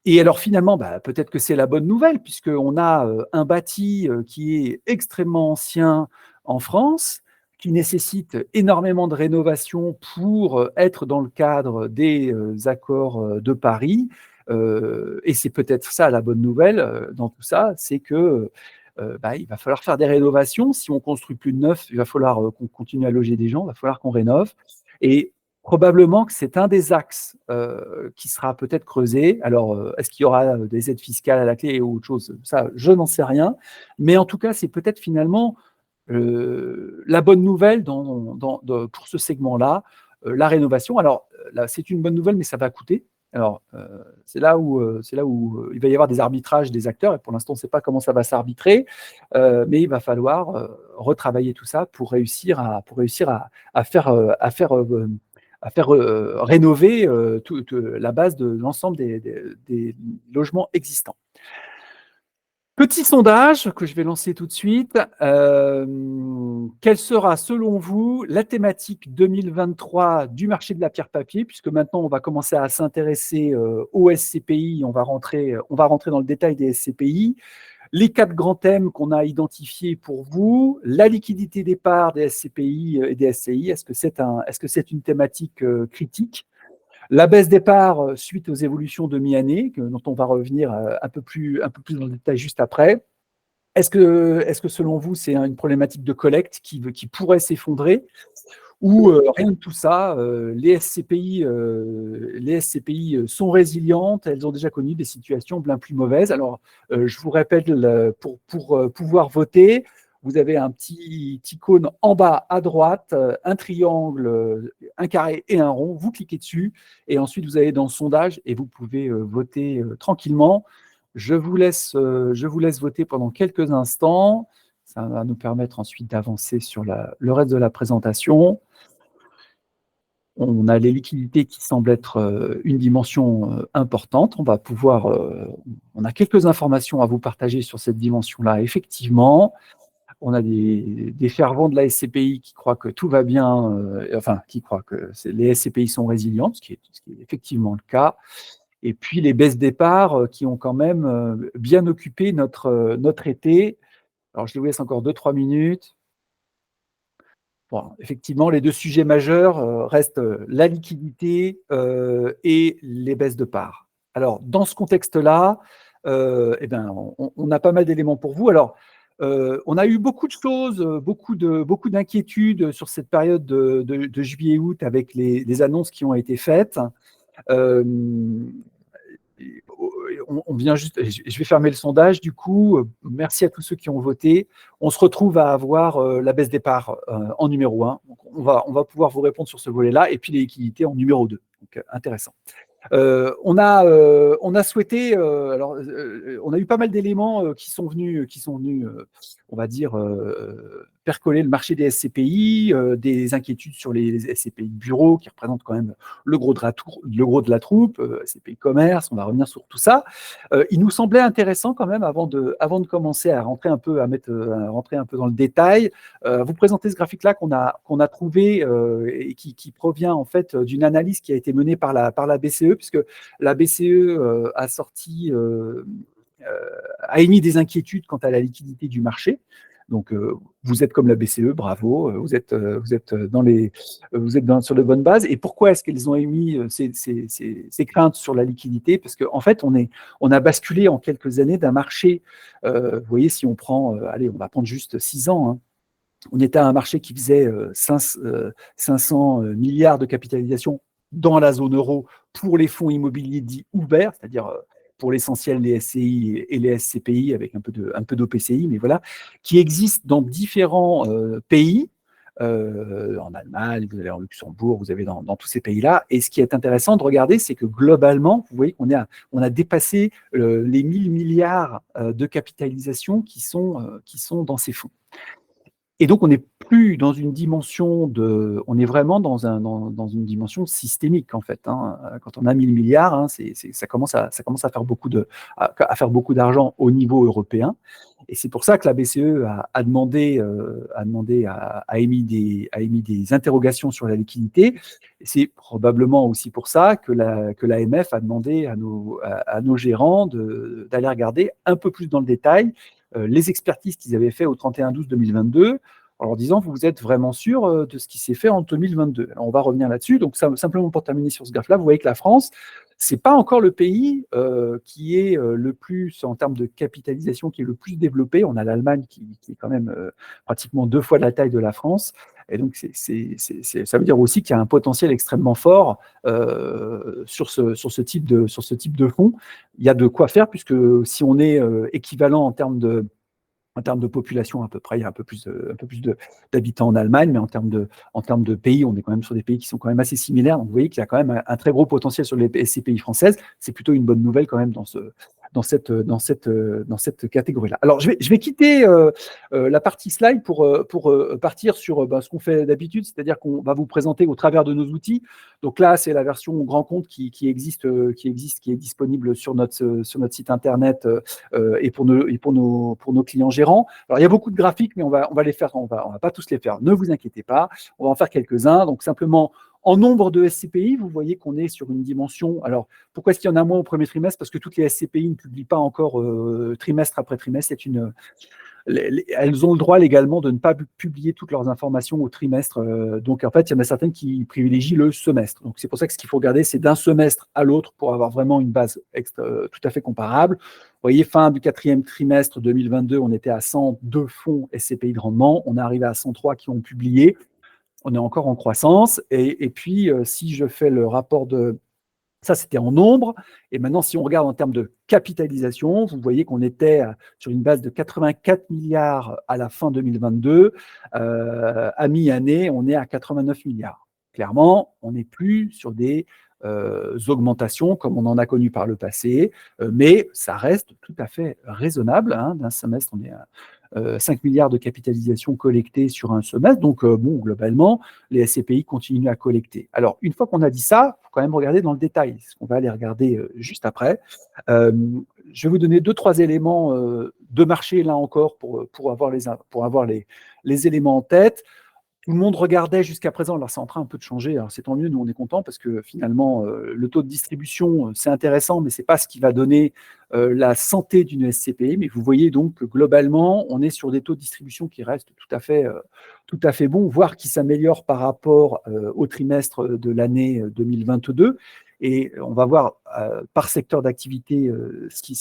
Et alors finalement, peut-être que c'est la bonne nouvelle, puisqu'on a un bâti qui est extrêmement ancien en France, qui nécessite énormément de rénovation pour être dans le cadre des accords de Paris. Et c'est peut-être ça la bonne nouvelle dans tout ça, c'est que il va falloir faire des rénovations. Si on construit plus de neuf, il va falloir qu'on continue à loger des gens, il va falloir qu'on rénove. Et probablement que c'est un des axes qui sera peut-être creusé. Alors, est-ce qu'il y aura des aides fiscales à la clé ou autre chose? Ça, je n'en sais rien. Mais en tout cas, c'est peut-être finalement la bonne nouvelle pour ce segment-là, la rénovation. Alors, là, c'est une bonne nouvelle, mais ça va coûter. Alors, c'est là où il va y avoir des arbitrages des acteurs, et pour l'instant, on ne sait pas comment ça va s'arbitrer, mais il va falloir retravailler tout ça pour réussir à faire rénover toute la base de l'ensemble des logements existants. Petit sondage que je vais lancer tout de suite. Quelle sera, selon vous, la thématique 2023 du marché de la pierre-papier, puisque maintenant, on va commencer à s'intéresser aux SCPI, on va rentrer dans le détail des SCPI. Les 4 grands thèmes qu'on a identifiés pour vous, la liquidité des parts des SCPI et des SCI, est-ce que c'est une thématique critique? La baisse des parts suite aux évolutions de mi-année, dont on va revenir un peu plus dans le détail juste après. Est-ce que selon vous, c'est une problématique de collecte qui pourrait s'effondrer, ou rien de tout ça? Les SCPI sont résilientes, elles ont déjà connu des situations bien plus mauvaises. Alors, je vous répète, pour pouvoir voter, vous avez un petit icône en bas à droite, un triangle, un carré et un rond. Vous cliquez dessus et ensuite vous allez dans le sondage et vous pouvez voter tranquillement. Je vous laisse voter pendant quelques instants. Ça va nous permettre ensuite d'avancer sur le reste de la présentation. On a les liquidités qui semblent être une dimension importante. On a quelques informations à vous partager sur cette dimension-là, effectivement. On a des fervents de la SCPI qui croient que tout va bien, qui croient que les SCPI sont résilientes, ce qui est effectivement le cas. Et puis les baisses des parts qui ont quand même bien occupé notre été. Alors je vous laisse encore 2-3 minutes. Bon, effectivement, les 2 sujets majeurs restent la liquidité et les baisses de parts. Alors, dans ce contexte-là, on a pas mal d'éléments pour vous. Alors, on a eu beaucoup de choses, beaucoup d'inquiétudes sur cette période de juillet-août avec les annonces qui ont été faites. On vient juste, je vais fermer le sondage du coup. Merci à tous ceux qui ont voté. On se retrouve à avoir la baisse des parts en numéro 1. Donc on va pouvoir vous répondre sur ce volet-là, et puis les liquidités en numéro 2. Donc intéressant. On a souhaité, on a eu pas mal d'éléments qui sont venus, on va dire, percoler le marché des SCPI, des inquiétudes sur les SCPI bureaux qui représentent quand même le gros de la troupe, SCPI commerce, on va revenir sur tout ça. Il nous semblait intéressant quand même, avant de commencer à rentrer un peu dans le détail, vous présenter ce graphique-là qu'on a trouvé et qui provient en fait d'une analyse qui a été menée par la BCE, puisque la BCE a émis des inquiétudes quant à la liquidité du marché. Donc, vous êtes comme la BCE, bravo, vous êtes sur de bonnes bases. Et pourquoi est-ce qu'elles ont émis ces craintes sur la liquidité? Parce qu'en fait, on a basculé en quelques années d'un marché, vous voyez, si on prend, on va prendre juste 6 ans, hein. On était à un marché qui faisait 500 milliards de capitalisation dans la zone euro pour les fonds immobiliers dits ouverts, c'est-à-dire pour l'essentiel les SCI et les SCPI avec un peu d'OPCI, mais voilà, qui existent dans différents pays, en Allemagne, vous allez en Luxembourg, vous avez dans tous ces pays-là. Et ce qui est intéressant de regarder, c'est que globalement, vous voyez qu'on a dépassé les 1000 milliards de capitalisation qui sont dans ces fonds. Et donc, on n'est plus dans une dimension on est vraiment dans une dimension systémique, en fait, hein. Quand on a 1000 milliards, hein, ça commence à faire beaucoup d'argent au niveau européen. Et c'est pour ça que la BCE a émis des interrogations sur la liquidité. Et c'est probablement aussi pour ça que l'AMF a demandé à nos gérants d'aller regarder un peu plus dans le détail les expertises qu'ils avaient fait au 31/12/2022. en leur disant, vous êtes vraiment sûr de ce qui s'est fait en 2022. Alors, on va revenir là-dessus. Donc, ça, simplement pour terminer sur ce graphe-là, vous voyez que la France, c'est pas encore le pays qui est le plus, en termes de capitalisation, qui est le plus développé. On a l'Allemagne qui est quand même pratiquement 2 fois la taille de la France. Et donc, ça veut dire aussi qu'il y a un potentiel extrêmement fort sur ce type de fonds. Il y a de quoi faire, puisque si on est équivalent en termes de population, à peu près, il y a un peu plus d'habitants en Allemagne, mais en termes de pays, on est quand même sur des pays qui sont quand même assez similaires. Donc, vous voyez qu'il y a quand même un très gros potentiel sur les SCPI françaises. C'est plutôt une bonne nouvelle quand même dans cette catégorie-là. Alors, je vais quitter la partie slide pour partir sur ce qu'on fait d'habitude, c'est-à-dire qu'on va vous présenter au travers de nos outils. Donc là, c'est la version grand compte qui est disponible sur notre site internet et pour nos clients gérants. Alors, il y a beaucoup de graphiques, mais on va les faire, on va pas tous les faire. Ne vous inquiétez pas, on va en faire quelques-uns. Donc, simplement, en nombre de SCPI, vous voyez qu'on est sur une dimension. Alors, pourquoi est-ce qu'il y en a moins au premier trimestre? Parce que toutes les SCPI ne publient pas encore trimestre après trimestre. Elles ont le droit légalement de ne pas publier toutes leurs informations au trimestre. Donc, en fait, il y en a certaines qui privilégient le semestre. Donc, c'est pour ça que ce qu'il faut regarder, c'est d'un semestre à l'autre pour avoir vraiment une base tout à fait comparable. Vous voyez, fin du 4e trimestre 2022, on était à 102 fonds SCPI de rendement. On est arrivé à 103 qui ont publié. On est encore en croissance. Et puis, si je fais le rapport de... Ça, c'était en nombre. Et maintenant, si on regarde en termes de capitalisation, vous voyez qu'on était sur une base de 84 milliards à la fin 2022. À mi-année, on est à 89 milliards. Clairement, on n'est plus sur des augmentations comme on en a connu par le passé, mais ça reste tout à fait raisonnable. D'un semestre, on est à 5 milliards de capitalisation collectée sur un semestre. Donc, globalement, les SCPI continuent à collecter. Alors, une fois qu'on a dit ça, il faut quand même regarder dans le détail, ce qu'on va aller regarder juste après. Je vais vous donner 2-3 éléments de marché, là encore, pour avoir les éléments en tête. Tout le monde regardait jusqu'à présent, alors c'est en train un peu de changer, alors c'est tant mieux, nous on est contents parce que finalement le taux de distribution c'est intéressant, mais ce n'est pas ce qui va donner la santé d'une SCPI, mais vous voyez donc que globalement on est sur des taux de distribution qui restent tout à fait bons, voire qui s'améliorent par rapport au trimestre de l'année 2022. Et on va voir par secteur d'activité ce qui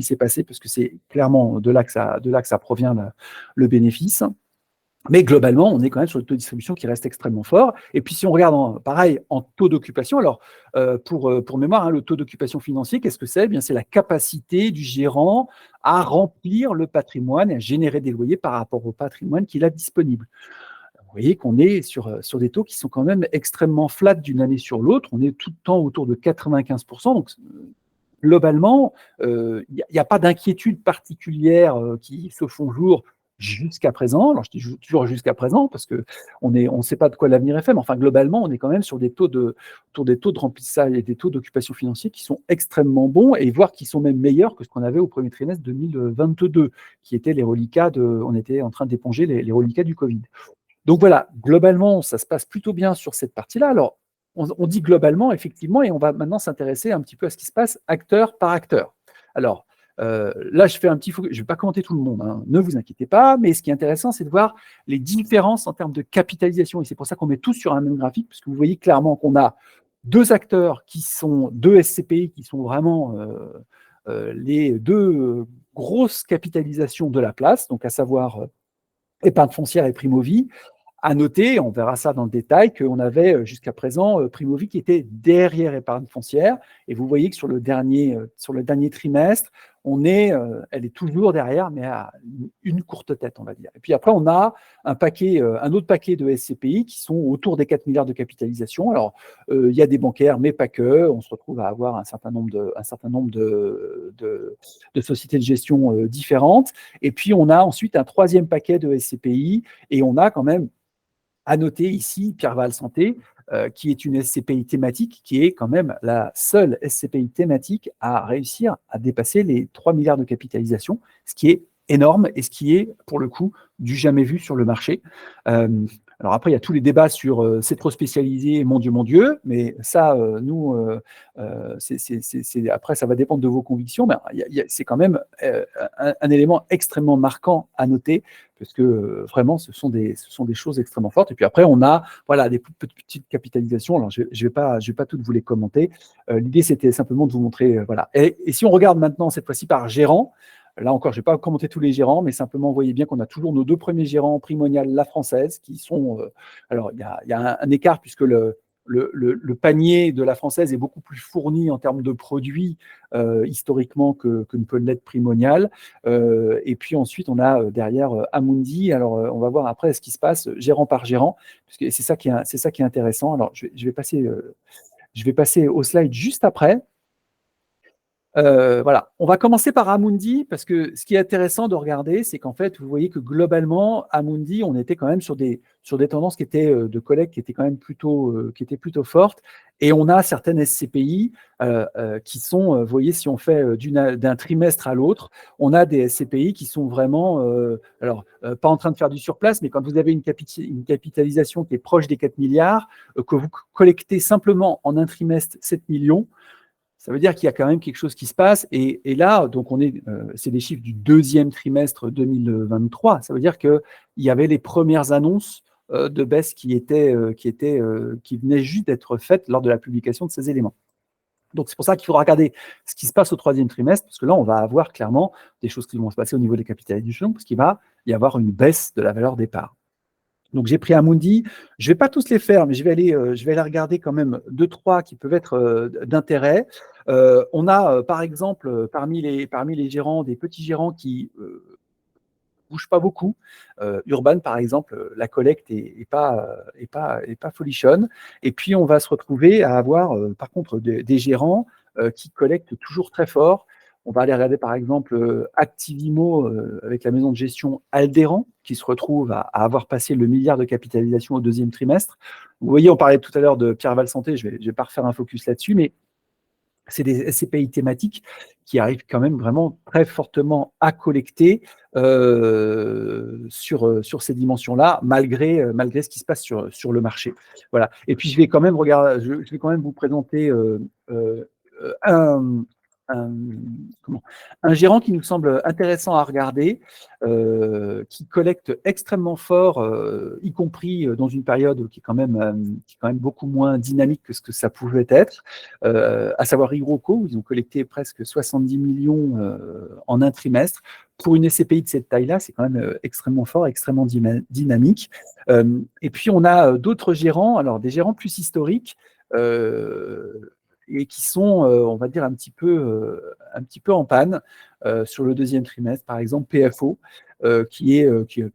s'est passé, parce que c'est clairement de là que ça provient le bénéfice. Mais globalement, on est quand même sur le taux de distribution qui reste extrêmement fort. Et puis, si on regarde, pareil, en taux d'occupation, alors, pour mémoire, le taux d'occupation financier, qu'est-ce que c'est? Eh bien, c'est la capacité du gérant à remplir le patrimoine et à générer des loyers par rapport au patrimoine qu'il a disponible. Vous voyez qu'on est sur des taux qui sont quand même extrêmement flats d'une année sur l'autre. On est tout le temps autour de 95%. Donc, globalement, il n'y a pas d'inquiétude particulière qui se font jour jusqu'à présent. Alors, je dis toujours jusqu'à présent parce qu'on ne sait pas de quoi l'avenir est fait, mais enfin, globalement, on est quand même sur des taux de remplissage et des taux d'occupation financière qui sont extrêmement bons, et voire qui sont même meilleurs que ce qu'on avait au premier trimestre 2022, qui étaient les reliquats on était en train d'éponger les reliquats du Covid. Donc voilà, globalement, ça se passe plutôt bien sur cette partie-là. Alors, on dit globalement, effectivement, et on va maintenant s'intéresser un petit peu à ce qui se passe acteur par acteur. Alors, là, je ne vais pas commenter tout le monde, ne vous inquiétez pas, mais ce qui est intéressant, c'est de voir les différences en termes de capitalisation. Et c'est pour ça qu'on met tous sur un même graphique, parce que vous voyez clairement qu'on a deux acteurs deux SCPI qui sont vraiment les deux grosses capitalisations de la place, donc à savoir épargne foncière et Primovie. À noter, on verra ça dans le détail, qu'on avait jusqu'à présent Primovie qui était derrière épargne foncière. Et vous voyez que sur le dernier trimestre, elle est toujours derrière, mais à une courte tête, on va dire. Et puis après, on a un autre paquet de SCPI qui sont autour des 4 milliards de capitalisation. Alors, il y a des bancaires, mais pas que. On se retrouve à avoir un certain nombre de sociétés de gestion différentes. Et puis, on a ensuite un troisième paquet de SCPI, et on a quand même à noter ici Pierreval Santé, qui est une SCPI thématique, qui est quand même la seule SCPI thématique à réussir à dépasser les 3 milliards de capitalisation, ce qui est énorme et ce qui est, pour le coup, du jamais vu sur le marché. Alors après, il y a tous les débats sur c'est trop spécialisé, mon Dieu, mais ça, nous, après, ça va dépendre de vos convictions, mais c'est quand même un élément extrêmement marquant à noter, parce que vraiment, ce sont des choses extrêmement fortes. Et puis après, on a voilà, des petites capitalisations. Alors, je ne vais pas toutes vous les commenter. L'idée, c'était simplement de vous montrer. Voilà. Et si on regarde maintenant, cette fois-ci, par gérant, là encore, je ne vais pas commenter tous les gérants, mais simplement, vous voyez bien qu'on a toujours nos deux premiers gérants, Primonial, La Française, qui sont. Alors, il y a un écart, puisque le panier de La Française est beaucoup plus fourni en termes de produits historiquement que ne peut l'être Primonial. Et puis ensuite, on a derrière Amundi. Alors, on va voir après ce qui se passe gérant par gérant, parce que c'est ça qui est intéressant. Alors, je vais passer au slide juste après. Voilà, on va commencer par Amundi, parce que ce qui est intéressant de regarder, c'est qu'en fait, vous voyez que globalement, Amundi, on était quand même sur des tendances qui étaient de collecte qui étaient quand même plutôt fortes, et on a certaines SCPI qui sont, vous voyez, si on fait d'un trimestre à l'autre, on a des SCPI qui sont vraiment, pas en train de faire du surplace, mais quand vous avez une capitalisation qui est proche des 4 milliards, que vous collectez simplement en un trimestre 7 millions, ça veut dire qu'il y a quand même quelque chose qui se passe. Et là, donc c'est des chiffres du deuxième trimestre 2023. Ça veut dire qu'il y avait les premières annonces de baisse qui venaient juste d'être faites lors de la publication de ces éléments. Donc, c'est pour ça qu'il faudra regarder ce qui se passe au troisième trimestre, parce que là, on va avoir clairement des choses qui vont se passer au niveau des capitalisations, parce qu'il va y avoir une baisse de la valeur des parts. Donc, j'ai pris Amundi. Je ne vais pas tous les faire, mais je vais aller regarder quand même 2-3 qui peuvent être d'intérêt. On a, par exemple, parmi les gérants, des petits gérants qui ne bougent pas beaucoup. Urban, par exemple, la collecte n'est pas folichonne. Et puis, on va se retrouver à avoir, par contre, des gérants qui collectent toujours très fort. On va aller regarder par exemple Activimo avec la maison de gestion Alderan, qui se retrouve à avoir passé le milliard de capitalisation au deuxième trimestre. Vous voyez, on parlait tout à l'heure de Pierre Val Santé, je ne vais pas refaire un focus là-dessus, mais c'est des SCPI thématiques qui arrivent quand même vraiment très fortement à collecter sur ces dimensions-là, malgré ce qui se passe sur le marché. Voilà. Et puis, je vais quand même vous présenter un gérant qui nous semble intéressant à regarder, qui collecte extrêmement fort, y compris dans une période qui est quand même beaucoup moins dynamique que ce que ça pouvait être, à savoir Iroko, où ils ont collecté presque 70 millions en un trimestre. Pour une SCPI de cette taille-là, c'est quand même extrêmement fort, extrêmement dynamique. Et puis, on a d'autres gérants, alors des gérants plus historiques, et qui sont, on va dire, un petit peu en panne sur le deuxième trimestre. Par exemple, PFO, qui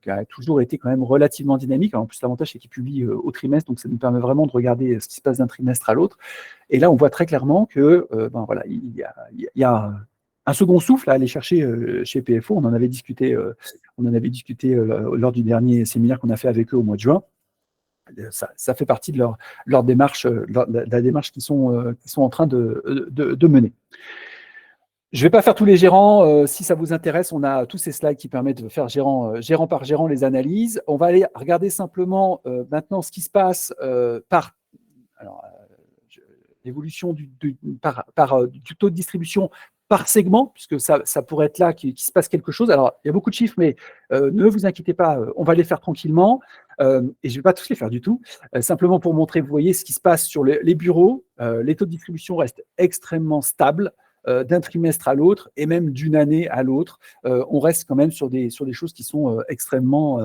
a toujours été quand même relativement dynamique. Alors, en plus, l'avantage, c'est qu'il publie au trimestre, donc ça nous permet vraiment de regarder ce qui se passe d'un trimestre à l'autre. Et là, on voit très clairement que voilà, il y a un second souffle à aller chercher chez PFO. On en avait discuté lors du dernier séminaire qu'on a fait avec eux au mois de juin. Ça fait partie de leur démarche, la démarche qu'ils sont en train de mener. Je ne vais pas faire tous les gérants. Si ça vous intéresse, on a tous ces slides qui permettent de faire gérant par gérant les analyses. On va aller regarder simplement maintenant ce qui se passe par l'évolution du taux de distribution par segment, puisque ça pourrait être là qu'il se passe quelque chose. Alors, il y a beaucoup de chiffres, mais ne vous inquiétez pas, on va les faire tranquillement. Et je ne vais pas tous les faire du tout. Simplement pour montrer, vous voyez, ce qui se passe sur les bureaux. Les taux de distribution restent extrêmement stables d'un trimestre à l'autre et même d'une année à l'autre. On reste quand même sur des choses qui sont extrêmement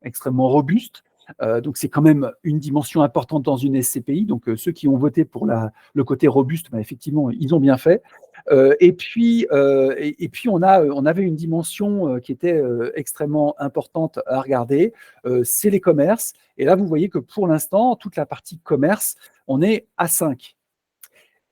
robustes. Donc, c'est quand même une dimension importante dans une SCPI. Donc, ceux qui ont voté pour le côté robuste, effectivement, ils ont bien fait. Et puis, on avait une dimension qui était extrêmement importante à regarder, c'est les commerces. Et là, vous voyez que pour l'instant, toute la partie commerce, on est à 5.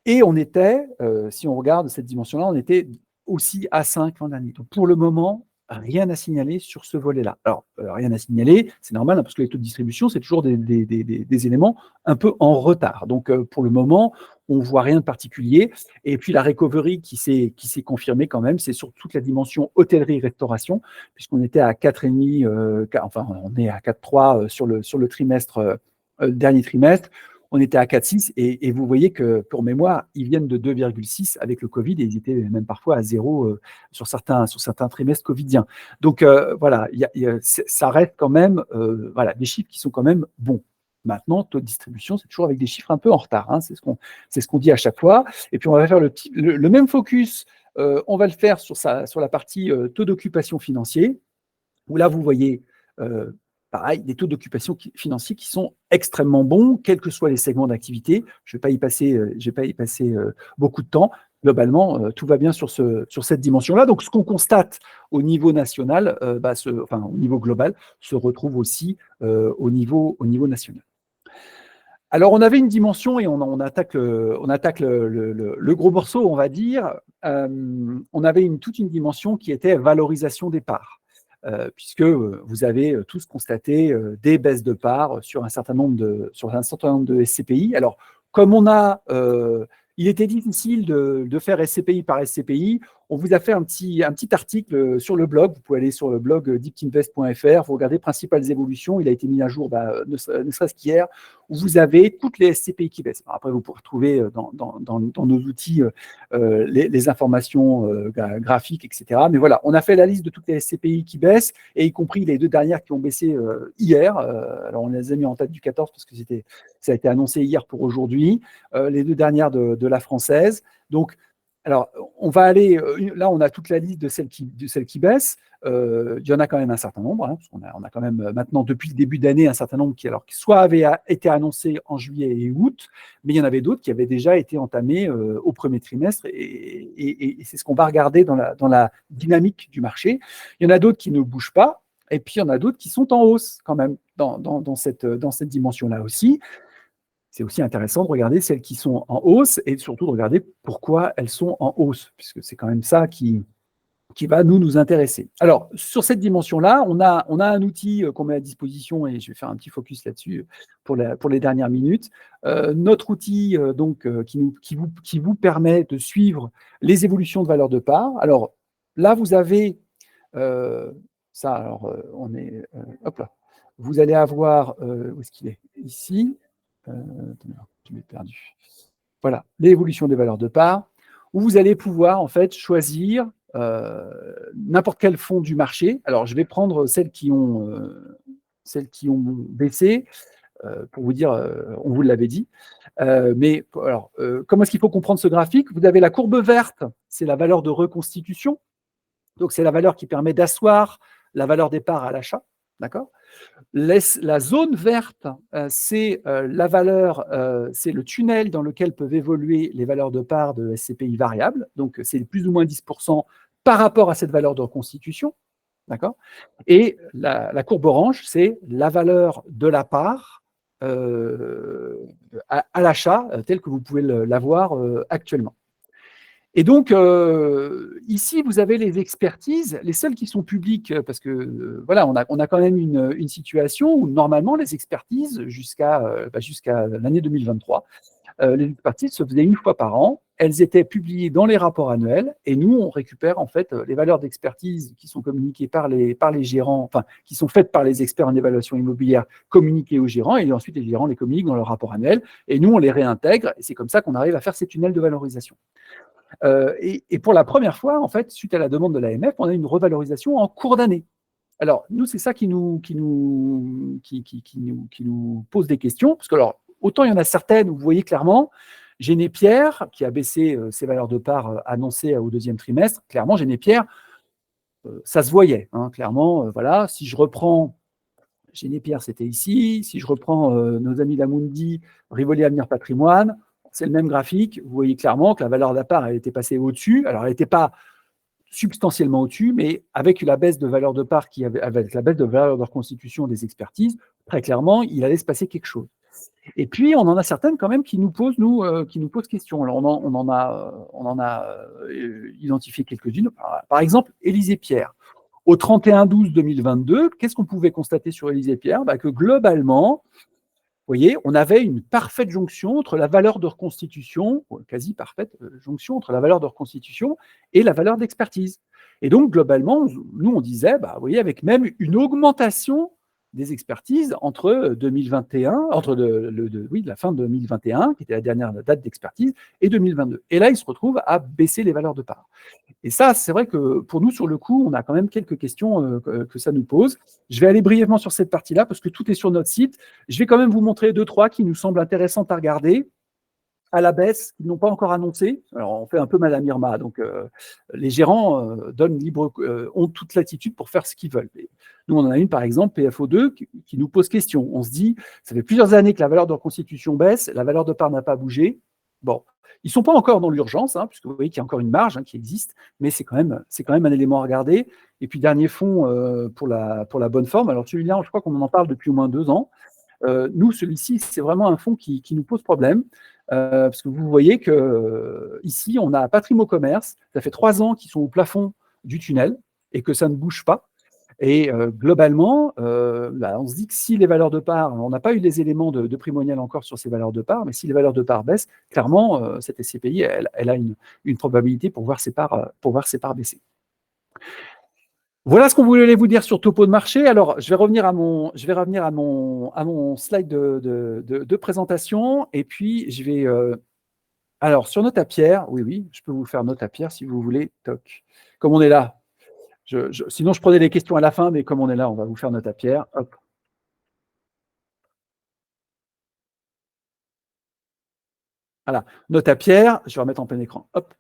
Et on était, si on regarde cette dimension-là, on était aussi à 5 l'an dernier. Donc, pour le moment, rien à signaler sur ce volet-là. Alors, rien à signaler, c'est normal, hein, parce que les taux de distribution, c'est toujours des éléments un peu en retard. Donc, pour le moment, on ne voit rien de particulier. Et puis, la recovery qui s'est confirmée quand même, c'est sur toute la dimension hôtellerie-restauration, puisqu'on était à 4,5, enfin, on est à 4,3 sur le trimestre, dernier trimestre. On était à 4,6 et vous voyez que, pour mémoire, ils viennent de 2,6 avec le Covid et ils étaient même parfois à 0 sur certains trimestres covidiens. Donc, voilà, ça reste quand même voilà, des chiffres qui sont quand même bons. Maintenant, taux de distribution, c'est toujours avec des chiffres un peu en retard, hein, c'est ce qu'on dit à chaque fois. Et puis, on va faire le même focus, on va le faire sur la partie taux d'occupation financier, où là, vous voyez, pareil, des taux d'occupation financiers qui sont extrêmement bons, quels que soient les segments d'activité. Je ne vais pas y passer beaucoup de temps. Globalement, tout va bien sur cette dimension-là. Donc, ce qu'on constate au niveau national, enfin, au niveau global, se retrouve aussi au niveau national. Alors, on avait une dimension et on attaque le gros morceau, on va dire. On avait toute une dimension qui était valorisation des parts. Puisque vous avez tous constaté des baisses de parts sur un certain nombre de SCPI. Alors, comme il était difficile de faire SCPI par SCPI, on vous a fait un petit article sur le blog. Vous pouvez aller sur le blog deepinvest.fr, vous regardez principales évolutions. Il a été mis à jour ne serait-ce qu'hier, où vous avez toutes les SCPI qui baissent. Après, vous pourrez trouver dans nos outils les informations graphiques, etc. Mais voilà, on a fait la liste de toutes les SCPI qui baissent, et y compris les deux dernières qui ont baissé hier. Alors, on les a mis en tête du 14 parce que ça a été annoncé hier pour aujourd'hui. Les deux dernières de la française. Donc, alors, on va aller, là, on a toute la liste de celles qui baissent. Il y en a quand même un certain nombre, hein, parce qu'on a quand même maintenant, depuis le début d'année, un certain nombre qui soit avaient été annoncés en juillet et août, mais il y en avait d'autres qui avaient déjà été entamés au premier trimestre, et c'est ce qu'on va regarder dans la dynamique du marché. Il y en a d'autres qui ne bougent pas, et puis il y en a d'autres qui sont en hausse quand même dans cette dimension-là aussi. C'est aussi intéressant de regarder celles qui sont en hausse et surtout de regarder pourquoi elles sont en hausse, puisque c'est quand même ça qui va nous intéresser. Alors, sur cette dimension-là, on a un outil qu'on met à disposition, et je vais faire un petit focus là-dessus pour les dernières minutes. Notre outil qui vous permet de suivre les évolutions de valeur de part. Alors, là, vous avez ça. Alors, hop là. Vous allez avoir, où est-ce qu'il est? Ici. Je l'ai perdu. Voilà, l'évolution des valeurs de part, où vous allez pouvoir en fait choisir n'importe quel fonds du marché. Alors, je vais prendre celles qui ont baissé pour vous dire, on vous l'avait dit. Mais alors, comment est-ce qu'il faut comprendre ce graphique? Vous avez la courbe verte, c'est la valeur de reconstitution. Donc, c'est la valeur qui permet d'asseoir la valeur des parts à l'achat. D'accord? La zone verte, c'est la valeur, c'est le tunnel dans lequel peuvent évoluer les valeurs de part de SCPI variables. Donc, c'est plus ou moins 10% par rapport à cette valeur de reconstitution. D'accord? Et la courbe orange, c'est la valeur de la part à l'achat, telle que vous pouvez l'avoir actuellement. Et donc, ici, vous avez les expertises, les seules qui sont publiques, parce que voilà, on a quand même une situation où normalement les expertises, jusqu'à l'année 2023, les expertises se faisaient une fois par an. Elles étaient publiées dans les rapports annuels, et nous, on récupère en fait les valeurs d'expertise qui sont communiquées par les gérants, enfin, qui sont faites par les experts en évaluation immobilière, communiquées aux gérants, et ensuite les gérants les communiquent dans leur rapport annuel, et nous, on les réintègre, et c'est comme ça qu'on arrive à faire ces tunnels de valorisation. Et pour la première fois, en fait, suite à la demande de l'AMF, on a une revalorisation en cours d'année. Alors, nous, c'est ça qui nous pose des questions, parce que, alors, autant il y en a certaines où vous voyez clairement, Génépierre, qui a baissé ses valeurs de part annoncées au deuxième trimestre, clairement, Génépierre, ça se voyait, hein, clairement, voilà. Si je reprends Génépierre, c'était ici. Si je reprends nos amis d'Amundi, Rivoli Avenir Patrimoine, c'est le même graphique. Vous voyez clairement que la valeur de la part, elle était passée au-dessus. Alors, elle n'était pas substantiellement au-dessus, mais avec la baisse de valeur de part, avec la baisse de valeur de reconstitution des expertises, très clairement, il allait se passer quelque chose. Et puis, on en a certaines quand même qui nous posent question. Alors, on en a identifié quelques-unes. Par exemple, Élysée Pierre. Au 31/12/2022, qu'est-ce qu'on pouvait constater sur Élise et Pierre? Que globalement, vous voyez, on avait une parfaite jonction entre la valeur de reconstitution, quasi parfaite jonction entre la valeur de reconstitution et la valeur d'expertise. Et donc, globalement, nous, on disait, vous voyez, avec même une augmentation des expertises entre 2021, la fin de 2021, qui était la dernière date d'expertise, et 2022. Et là, il se retrouve à baisser les valeurs de part. Et ça, c'est vrai que pour nous, sur le coup, on a quand même quelques questions que ça nous pose. Je vais aller brièvement sur cette partie-là parce que tout est sur notre site. Je vais quand même vous montrer 2-3 qui nous semblent intéressantes à regarder à la baisse, qui n'ont pas encore annoncé. Alors, on fait un peu Madame Irma. Donc, les gérants ont toute latitude pour faire ce qu'ils veulent. Et nous, on en a une, par exemple, PFO2, qui nous pose question. On se dit, ça fait plusieurs années que la valeur de reconstitution baisse, la valeur de part n'a pas bougé. Bon, ils ne sont pas encore dans l'urgence, puisque vous voyez qu'il y a encore une marge qui existe, mais c'est quand même un élément à regarder. Et puis, dernier fonds pour la bonne forme. Alors, celui-là, je crois qu'on en parle depuis au moins 2 ans. Nous, celui-ci, c'est vraiment un fonds qui nous pose problème. Parce que vous voyez que ici, on a Patrimo Commerce, ça fait 3 ans qu'ils sont au plafond du tunnel et que ça ne bouge pas. Et globalement, on se dit que si les valeurs de part, on n'a pas eu les éléments de primonial encore sur ces valeurs de part, mais si les valeurs de part baissent, clairement, cette SCPI, elle a une probabilité pour voir ses parts baisser. Voilà ce qu'on voulait vous dire sur topo de marché. Alors, je vais revenir à mon slide de présentation. Et puis, je vais... alors, sur note à pierre, oui, je peux vous faire note à pierre si vous voulez. Toc. Comme on est là. Sinon, je prenais les questions à la fin, mais comme on est là, on va vous faire note à pierre. Hop. Voilà. Note à pierre, je vais remettre en plein écran. Hop.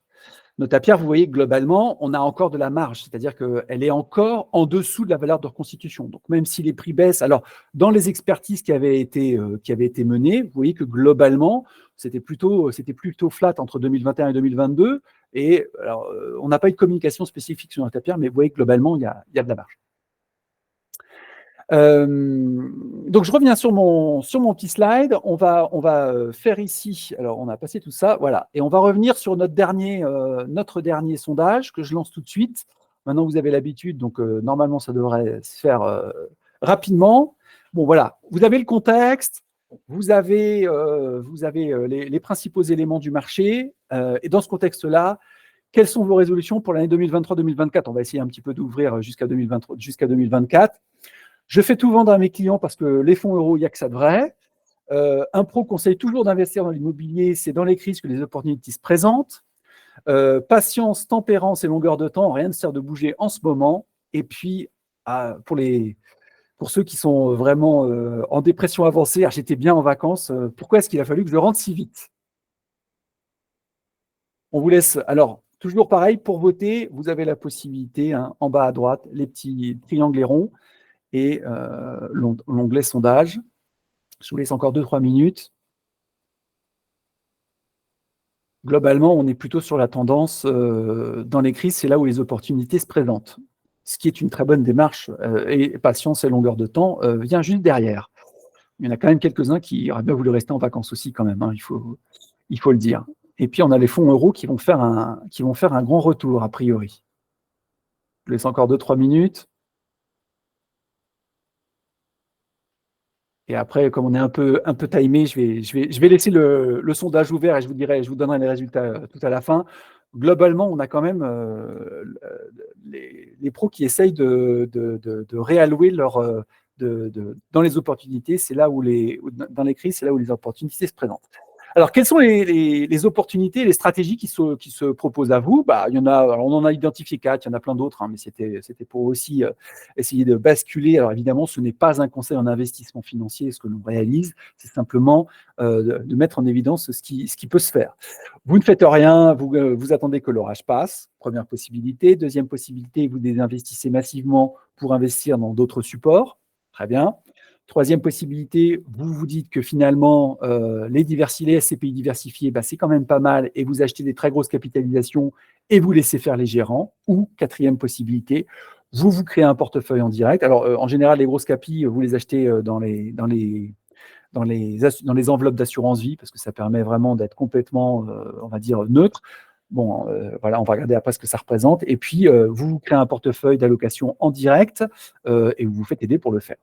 Note à pierre, vous voyez que globalement, on a encore de la marge, c'est-à-dire qu'elle est encore en dessous de la valeur de reconstitution. Donc, même si les prix baissent, alors, dans les expertises qui avaient été menées, vous voyez que globalement, c'était plutôt flat entre 2021 et 2022. Et alors, on n'a pas eu de communication spécifique sur Note à pierre, mais vous voyez que globalement, il y a de la marge. Donc, je reviens sur mon petit slide. On va faire ici, alors on a passé tout ça, voilà, et on va revenir sur notre dernier sondage que je lance tout de suite. Maintenant, vous avez l'habitude, donc normalement, ça devrait se faire rapidement. Bon, voilà, vous avez le contexte, vous avez les principaux éléments du marché, et dans ce contexte-là, quelles sont vos résolutions pour l'année 2023-2024 ? On va essayer un petit peu d'ouvrir jusqu'à 2024. Je fais tout vendre à mes clients parce que les fonds euros, il n'y a que ça de vrai. Un pro conseille toujours d'investir dans l'immobilier, c'est dans les crises que les opportunités se présentent. Patience, tempérance et longueur de temps, rien ne sert de bouger en ce moment. Et puis, pour ceux qui sont vraiment en dépression avancée, j'étais bien en vacances, pourquoi est-ce qu'il a fallu que je rentre si vite ? On vous laisse, alors, toujours pareil, pour voter, vous avez la possibilité, en bas à droite, les petits triangles et ronds, et l'onglet sondage. Je vous laisse encore 2-3 minutes. Globalement, on est plutôt sur la tendance dans les crises, c'est là où les opportunités se présentent. Ce qui est une très bonne démarche, et patience et longueur de temps vient juste derrière. Il y en a quand même quelques-uns qui auraient bien voulu rester en vacances aussi quand même, il faut le dire. Et puis, on a les fonds euros qui vont faire un grand retour, a priori. Je vous laisse encore 2-3 minutes. Et après, comme on est un peu timé, je vais laisser le sondage ouvert et je vous donnerai les résultats tout à la fin. Globalement, on a quand même les pros qui essayent de réallouer dans les opportunités. C'est là où dans les crises, c'est là où les opportunités se présentent. Alors, quelles sont les opportunités, les stratégies qui se proposent à vous ? Il y en a, on en a identifié 4, il y en a plein d'autres, mais c'était pour aussi essayer de basculer. Alors, évidemment, ce n'est pas un conseil en investissement financier, ce que l'on réalise, c'est simplement de mettre en évidence ce qui peut se faire. Vous ne faites rien, vous attendez que l'orage passe, première possibilité. Deuxième possibilité, vous désinvestissez massivement pour investir dans d'autres supports, très bien. Troisième possibilité, vous vous dites que finalement, les SCPI diversifiés, c'est quand même pas mal et vous achetez des très grosses capitalisations et vous laissez faire les gérants. Ou quatrième possibilité, vous créez un portefeuille en direct. Alors, en général, les grosses capis, vous les achetez dans les enveloppes d'assurance vie parce que ça permet vraiment d'être complètement, on va dire, neutre. Bon, voilà, on va regarder après ce que ça représente. Et puis, vous créez un portefeuille d'allocation en direct et vous vous faites aider pour le faire.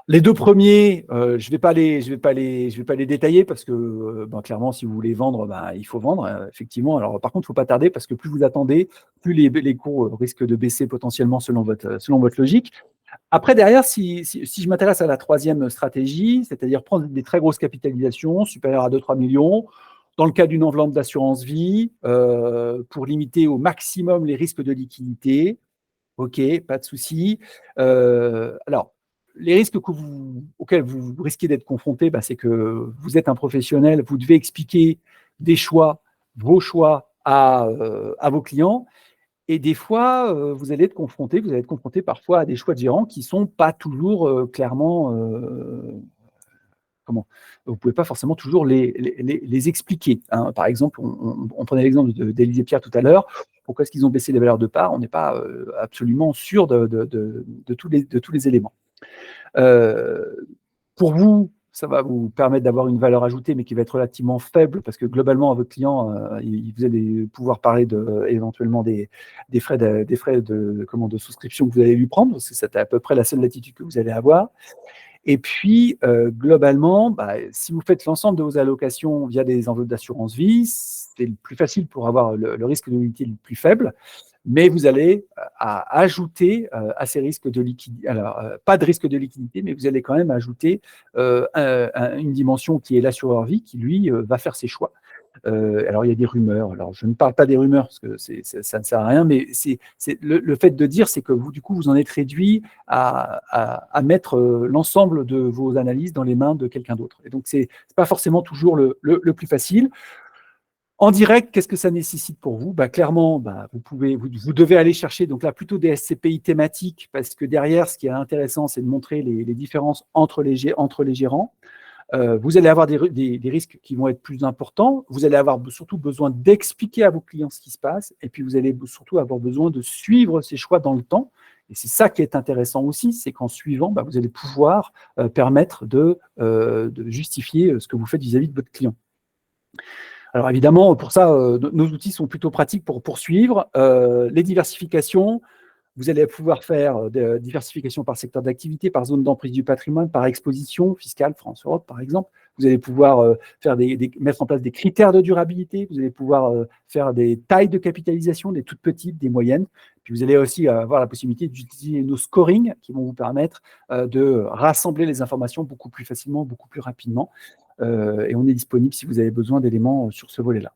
Les 2 premiers, je vais pas les détailler parce que, ben, clairement, si vous voulez vendre, ben, il faut vendre, effectivement. Alors par contre, il ne faut pas tarder parce que plus vous attendez, plus les cours risquent de baisser potentiellement selon votre logique. Après, derrière, si je m'intéresse à la troisième stratégie, c'est-à-dire prendre des très grosses capitalisations supérieures à 2-3 millions, dans le cas d'une enveloppe d'assurance vie, pour limiter au maximum les risques de liquidité, OK, pas de souci. Alors, les risques auxquels vous risquez d'être confronté, bah, c'est que vous êtes un professionnel, vous devez expliquer des choix, vos choix à vos clients. Et des fois, vous allez être confronté parfois à des choix de gérants qui ne sont pas toujours clairement comment vous ne pouvez pas forcément toujours les expliquer, hein. Par exemple, on prenait l'exemple d'Élysée Pierre tout à l'heure. Pourquoi est-ce qu'ils ont baissé les valeurs de part? On n'est pas absolument sûr de tous les éléments. Pour vous, ça va vous permettre d'avoir une valeur ajoutée, mais qui va être relativement faible, parce que globalement, à votre client, vous allez pouvoir parler éventuellement des frais de souscription que vous allez lui prendre, parce que c'est à peu près la seule latitude que vous allez avoir. Et puis, globalement, bah, si vous faites l'ensemble de vos allocations via des enveloppes d'assurance vie, c'est le plus facile pour avoir le risque de nullité le plus faible, mais vous allez ajouter à ces risques de liquidité, alors pas de risque de liquidité, mais vous allez quand même ajouter une dimension qui est l'assureur vie, qui lui va faire ses choix. Alors il y a des rumeurs, alors je ne parle pas des rumeurs parce que ça ne sert à rien, mais c'est le fait de dire, c'est que vous, du coup, vous en êtes réduit à mettre l'ensemble de vos analyses dans les mains de quelqu'un d'autre. Et donc, c'est pas forcément toujours le plus facile. En direct, qu'est-ce que ça nécessite pour vous? Bah, clairement, bah, vous devez aller chercher donc là plutôt des SCPI thématiques, parce que derrière, ce qui est intéressant, c'est de montrer les différences entre les gérants. Vous allez avoir des risques qui vont être plus importants. Vous allez avoir surtout besoin d'expliquer à vos clients ce qui se passe. Et puis, vous allez surtout avoir besoin de suivre ces choix dans le temps. Et c'est ça qui est intéressant aussi, c'est qu'en suivant, bah, vous allez pouvoir permettre de justifier ce que vous faites vis-à-vis de votre client. Alors évidemment, pour ça, nos outils sont plutôt pratiques pour poursuivre. Les diversifications, vous allez pouvoir faire des diversifications par secteur d'activité, par zone d'emprise du patrimoine, par exposition fiscale, France-Europe par exemple. Vous allez pouvoir mettre en place des critères de durabilité. Vous allez pouvoir faire des tailles de capitalisation, des toutes petites, des moyennes. Puis vous allez aussi avoir la possibilité d'utiliser nos scorings qui vont vous permettre de rassembler les informations beaucoup plus facilement, beaucoup plus rapidement. Et on est disponible si vous avez besoin d'éléments sur ce volet-là.